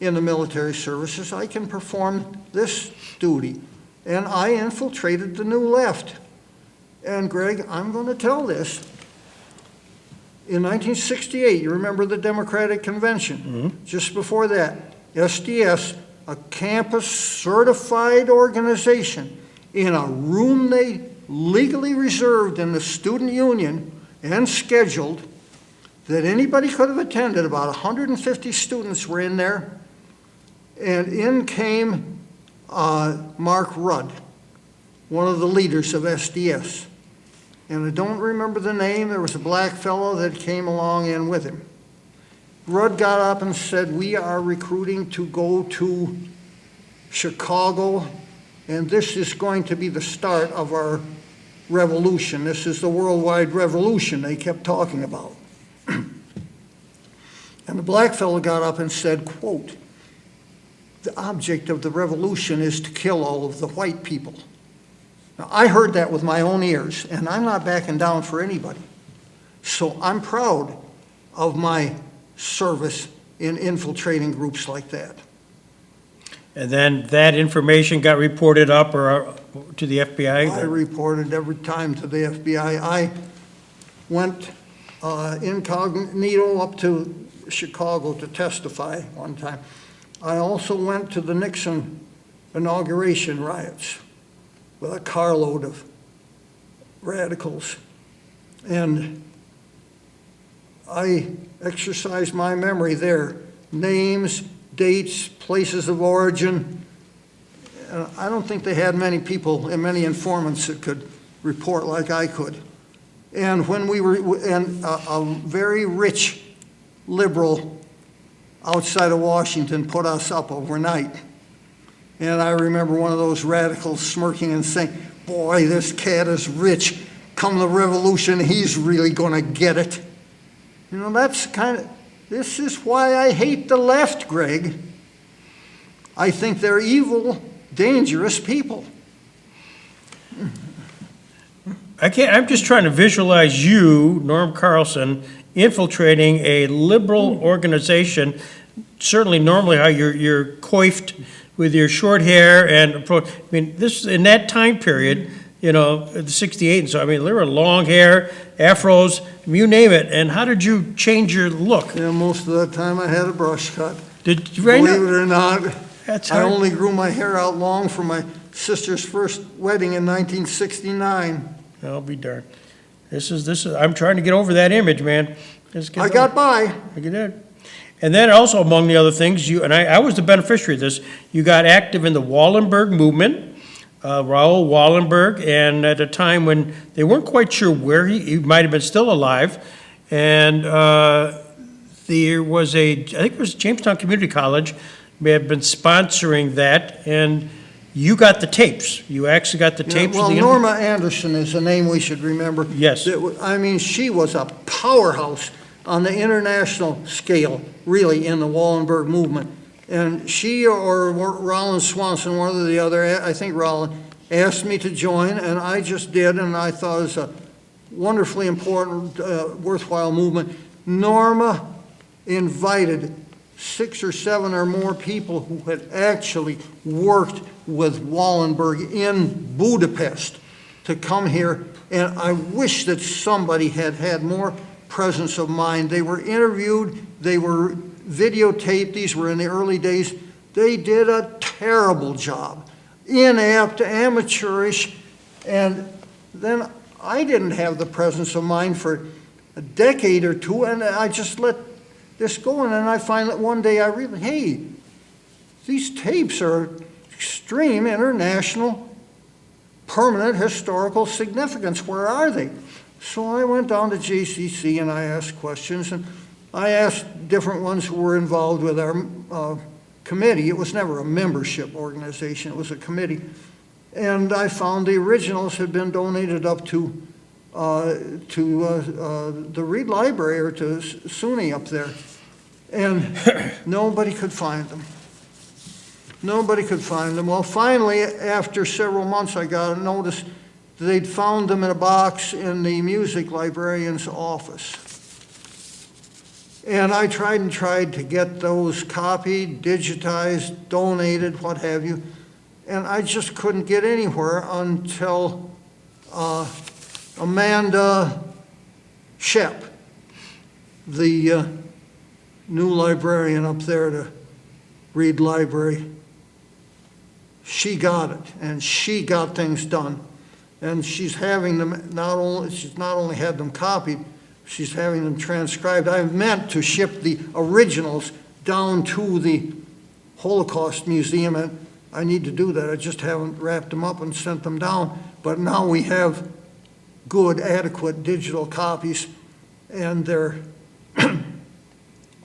in the military services. I can perform this duty. And I infiltrated the New Left. And Greg, I'm going to tell this. In 1968, you remember the Democratic Convention. Mm-hmm. Just before that, SDS, a campus-certified organization, in a room they legally reserved in the student union and scheduled that anybody could have attended. About 150 students were in there. And in came Mark Rudd, one of the leaders of SDS. And I don't remember the name. There was a black fellow that came along in with him. Rudd got up and said, "We are recruiting to go to Chicago, and this is going to be the start of our revolution. This is the worldwide revolution they kept talking about." And the black fellow got up and said, quote, "The object of the revolution is to kill all of the white people." Now, I heard that with my own ears, and I'm not backing down for anybody. So I'm proud of my service in infiltrating groups like that. And then that information got reported up or to the FBI? I reported every time to the FBI. I went incognito up to Chicago to testify one time. I also went to the Nixon inauguration riots with a carload of radicals. And I exercised my memory there. Names, dates, places of origin. I don't think they had many people and many informants that could report like I could. And when we were, and a very rich liberal outside of Washington put us up overnight. And I remember one of those radicals smirking and saying, "Boy, this cat is rich. Come the revolution, he's really going to get it." You know, this is why I hate the left, Greg. I think they're evil, dangerous people. I'm just trying to visualize you, Norm Carlson, infiltrating a liberal organization. Certainly, normally how you're coiffed with your short hair and, I mean, this, in that time period, you know, the 68 and so, I mean, there were long hair, afros, you name it. And how did you change your look? Yeah, most of the time I had a brush cut. Did you, Believe it or not, That's I hard. only grew my hair out long for my sister's first wedding in 1969. I'll be darned. This is, I'm trying to get over that image, man. I got by. I did. And then also among the other things, you, and I was the beneficiary of this, you got active in the Wallenberg movement, Raoul Wallenberg, and at a time when they weren't quite sure where he might have been still alive. And there was I think it was Jamestown Community College, may have been sponsoring that, and you got the tapes. You actually got the tapes. Well, of the Norma Anderson is a name we should remember. Yes. I mean, she was a powerhouse on the international scale, really, in the Wallenberg movement. And she or Rollin Swanson, one or the other, I think Rollin, asked me to join, and I just did, and I thought it was a wonderfully important, worthwhile movement. Norma invited 6 or 7 or more people who had actually worked with Wallenberg in Budapest to come here, and I wish that somebody had had more presence of mind. They were interviewed, they were videotaped, these were in the early days. They did a terrible job, inept, amateurish, and then I didn't have the presence of mind for a decade or two, and I just let this go, and then I find that one day I realized, hey, these tapes are extreme international permanent historical significance. Where are they? So I went down to JCC and I asked questions, and I asked different ones who were involved with our committee. It was never a membership organization, it was a committee. And I found the originals had been donated up to the Reed Library or to SUNY up there. And nobody could find them. Nobody could find them. Well, finally, after several months, I got a notice that they'd found them in a box in the music librarian's office. And I tried to get those copied, digitized, donated, what have you, and I just couldn't get anywhere until Amanda Shep, the new librarian up there to Reed Library, she got it, and she got things done. And she's having them she's not only had them copied, she's having them transcribed. I've meant to ship the originals down to the Holocaust Museum, and I need to do that. I just haven't wrapped them up and sent them down. But now we have good, adequate digital copies, and they're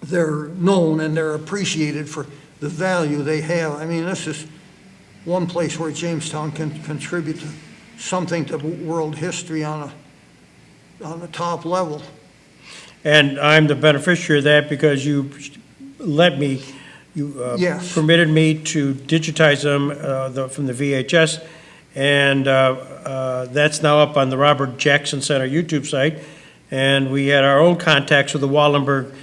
known and they're appreciated for the value they have. I mean, this is one place where Jamestown can contribute to something to world history on the top level. And I'm the beneficiary of that because you let me, Yes. permitted me to digitize them from the VHS, and that's now up on the Robert Jackson Center YouTube site. and we had our own contacts with the Wallenberg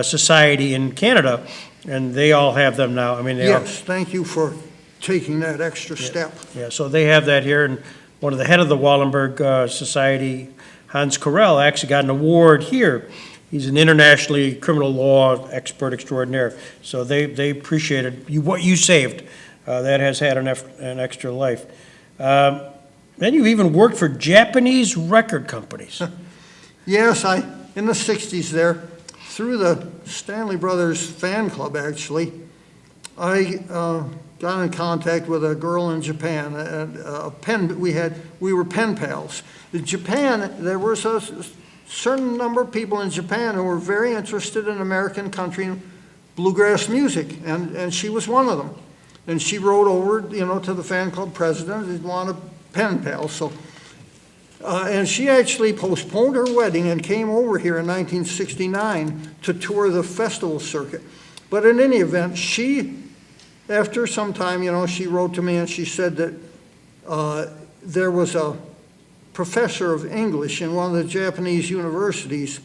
Society in Canada, and they all have them now. I mean, they all, Yes, thank you for taking that extra step. yeah, so they have that here, and one of the head of the Wallenberg Society, Hans Corell, actually got an award here. He's an internationally criminal law expert extraordinaire. So they appreciated what you saved. That has had an extra life. Then you even worked for Japanese record companies. Yes, in the 60s there, through the Stanley Brothers fan club, actually, I got in contact with a girl in Japan. We were pen pals. In Japan, there was a certain number of people in Japan who were very interested in American country and bluegrass music, and she was one of them. And she wrote over, to the fan club president and wanted pen pals. So, and she actually postponed her wedding and came over here in 1969 to tour the festival circuit. But in any event, after some time, she wrote to me and she said that there was a professor of English in one of the Japanese universities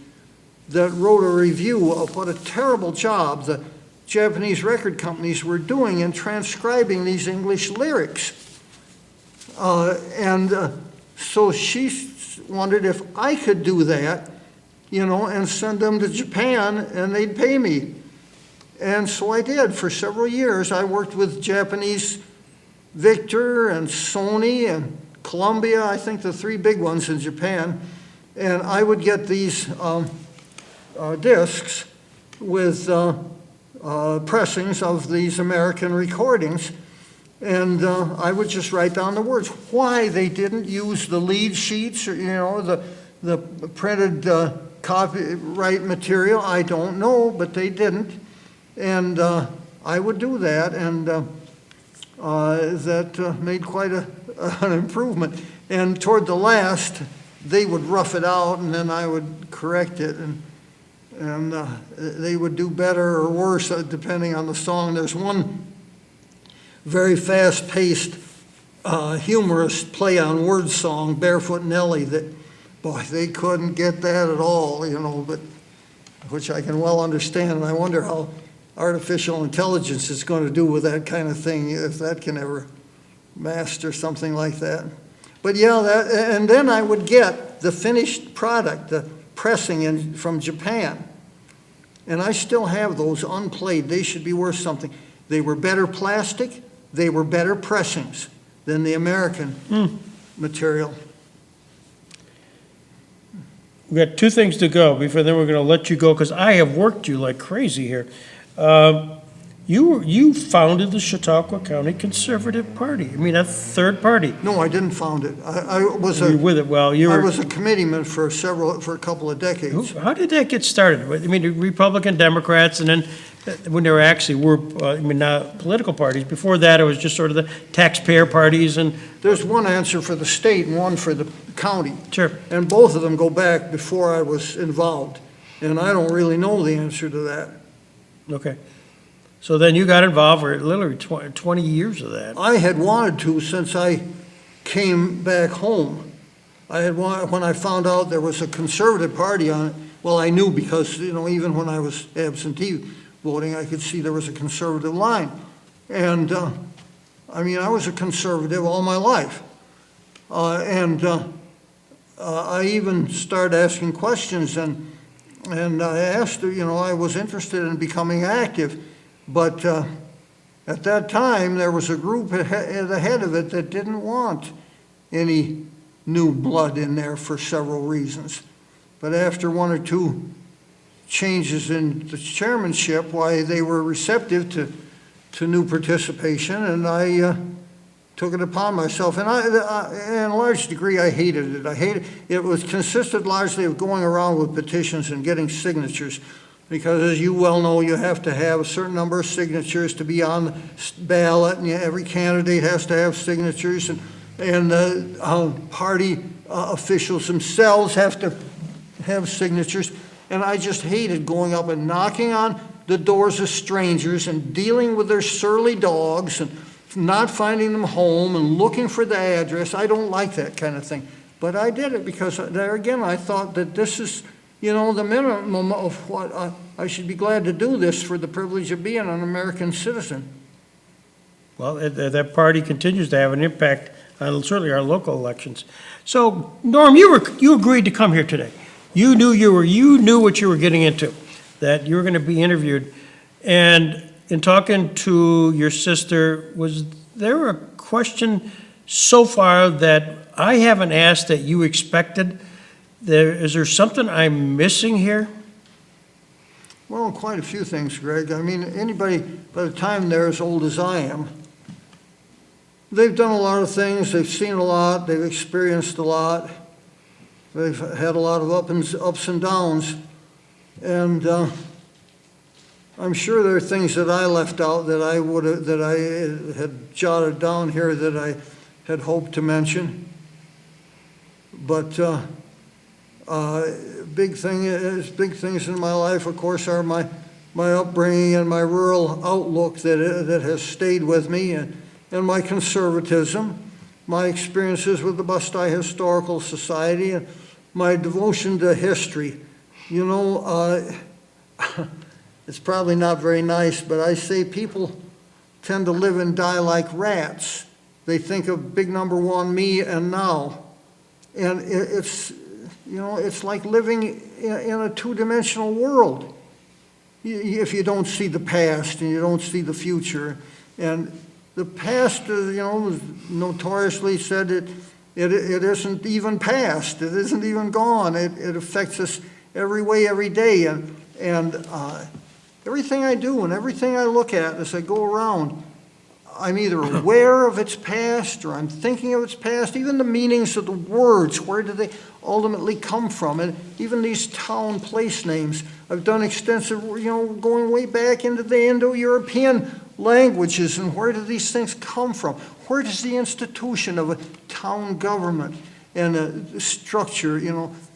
that wrote a review of what a terrible job the Japanese record companies were doing in transcribing these English lyrics. So she wondered if I could do that, and send them to Japan and they'd pay me. And so I did. For several years, I worked with Japanese Victor and Sony and Columbia, I think the three big ones in Japan. And I would get these discs with pressings of these American recordings, and I would just write down the words. Why they didn't use the lead sheets or the printed copyright material, I don't know, but they didn't, and I would do that, and that made quite an improvement. And toward the last, they would rough it out, and then I would correct it, and they would do better or worse depending on the song. There's one very fast-paced, humorous play-on-word song, Barefoot Nellie, that, boy, they couldn't get that at all, but which I can well understand. And I wonder how artificial intelligence is going to do with that kind of thing, if that can ever master something like that. But yeah, and then I would get the finished product, the pressing from Japan. And I still have those unplayed. They should be worth something. They were better plastic. They were better pressings than the American material. We got two things to go before then we're going to let you go, because I have worked you like crazy here. You founded the Chautauqua County Conservative Party. I mean, a third party. No, I didn't found it. I was You were with it. Well, you I were. was a committeeman for a couple of decades. How did that get started? I mean, Republican, Democrats, and then when there actually were, not political parties. Before that, it was just sort of the taxpayer parties and. There's one answer for the state and one for the county. Sure. And both of them go back before I was involved. And I don't really know the answer to that. Okay. So then you got involved for literally 20 years of that. I had wanted to since I came back home. When I found out there was a conservative party on it, well, I knew because, even when I was absentee voting, I could see there was a conservative line. And, I was a conservative all my life. I even started asking questions, and I asked, I was interested in becoming active. But at that time, there was a group at the head of it that didn't want any new blood in there for several reasons. But after one or two changes in the chairmanship, why, they were receptive to new participation, and I took it upon myself. And in a large degree, I hated it. It was consisted largely of going around with petitions and getting signatures. Because as you well know, you have to have a certain number of signatures to be on the ballot, and every candidate has to have signatures, and party officials themselves have to have signatures. And I just hated going up and knocking on the doors of strangers and dealing with their surly dogs and not finding them home and looking for the address. I don't like that kind of thing. But I did it because there again, I thought that this is, the minimum of what I should be glad to do this for the privilege of being an American citizen. Well, that party continues to have an impact on certainly our local elections. So, Norm, you agreed to come here today. You knew what you were getting into, that you were going to be interviewed. And in talking to your sister, was there a question so far that I haven't asked that you expected? Is there something I'm missing here? Well, quite a few things, Greg. I mean, anybody, by the time they're as old as I am, they've done a lot of things, they've seen a lot, they've experienced a lot, they've had a lot of ups and downs, and I'm sure there are things that I left out that I had jotted down here that I had hoped to mention. But big things in my life, of course, are my upbringing and my rural outlook that has stayed with me, and my conservatism, my experiences with the Bastille Historical Society, and my devotion to history. It's probably not very nice, but I say people tend to live and die like rats. They think of big number one, me and now. And it's like living in a two-dimensional world if you don't see the past and you don't see the future. And the past, notoriously said it isn't even past. It isn't even gone. It affects us every way, every day. And everything I do and everything I look at as I go around, I'm either aware of its past or I'm thinking of its past. Even the meanings of the words, where do they ultimately come from? And even these town place names, I've done extensive, going way back into the Indo-European languages, and where do these things come from? Where does the institution of a town government and a structure,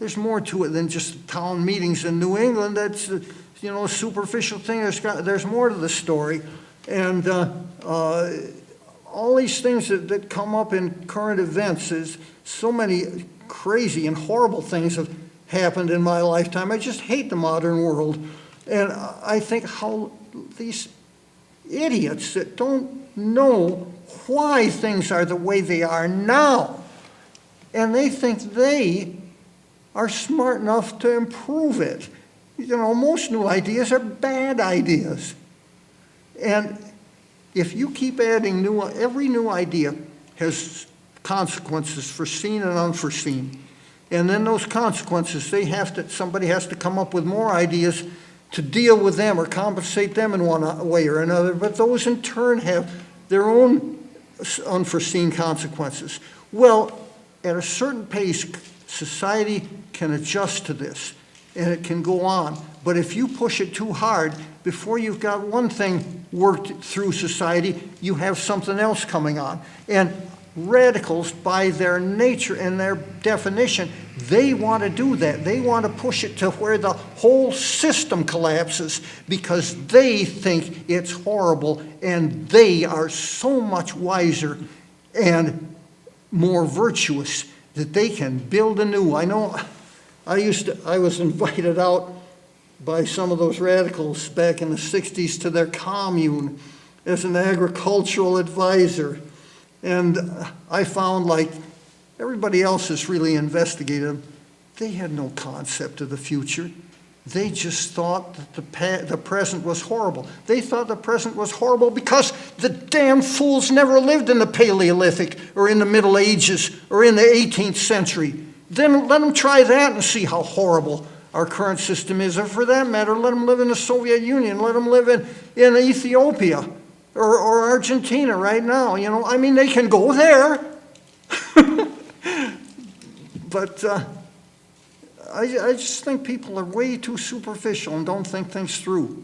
there's more to it than just town meetings in New England. That's, a superficial thing. There's more to the story. And all these things that come up in current events, is so many crazy and horrible things have happened in my lifetime. I just hate the modern world. And I think how these idiots that don't know why things are the way they are now, and they think they are smart enough to improve it. Most new ideas are bad ideas. And if you keep adding every new idea has consequences foreseen and unforeseen. And then those consequences, somebody has to come up with more ideas to deal with them or compensate them in one way or another. But those in turn have their own unforeseen consequences. Well, at a certain pace, society can adjust to this, and it can go on. But if you push it too hard, before you've got one thing worked through society, you have something else coming on. And radicals, by their nature and their definition, they want to do that. They want to push it to where the whole system collapses because they think it's horrible, and they are so much wiser and more virtuous that they can build anew. I know I was invited out by some of those radicals back in the 60s to their commune as an agricultural advisor. And I found, like everybody else has really investigated, they had no concept of the future. They just thought that the present was horrible. They thought the present was horrible because the damn fools never lived in the Paleolithic or in the Middle Ages or in the 18th century. Then let them try that and see how horrible our current system is. Or for that matter, let them live in the Soviet Union. Let them live in Ethiopia or Argentina right now. They can go there. But I just think people are way too superficial and don't think things through.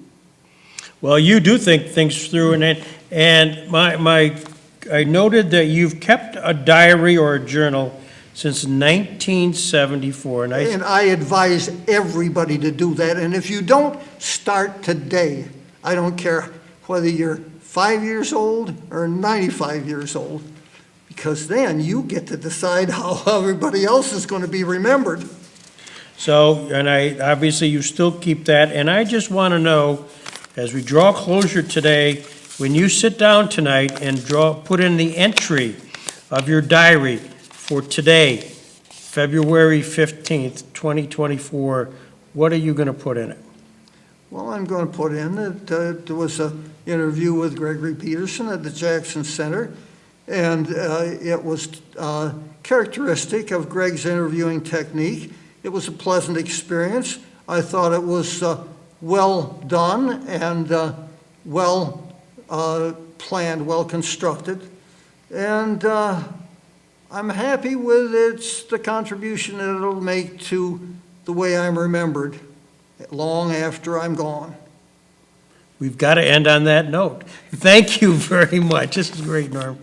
Well, you do think things through, and I noted that you've kept a diary or a journal since 1974. And I advise everybody to do that. And if you don't, start today. I don't care whether you're 5 years old or 95 years old, because then you get to decide how everybody else is going to be remembered. So, and obviously you still keep that, and I just want to know, as we draw closure today, when you sit down tonight and put in the entry of your diary for today, February 15th, 2024, what are you going to put in it? Well, I'm going to put in that there was an interview with Gregory Peterson at the Jackson Center, and it was characteristic of Greg's interviewing technique. It was a pleasant experience. I thought it was well done and well planned, well constructed, and I'm happy with the contribution that it'll make to the way I'm remembered long after I'm gone. We've got to end on that note. Thank you very much. This is great, Norm.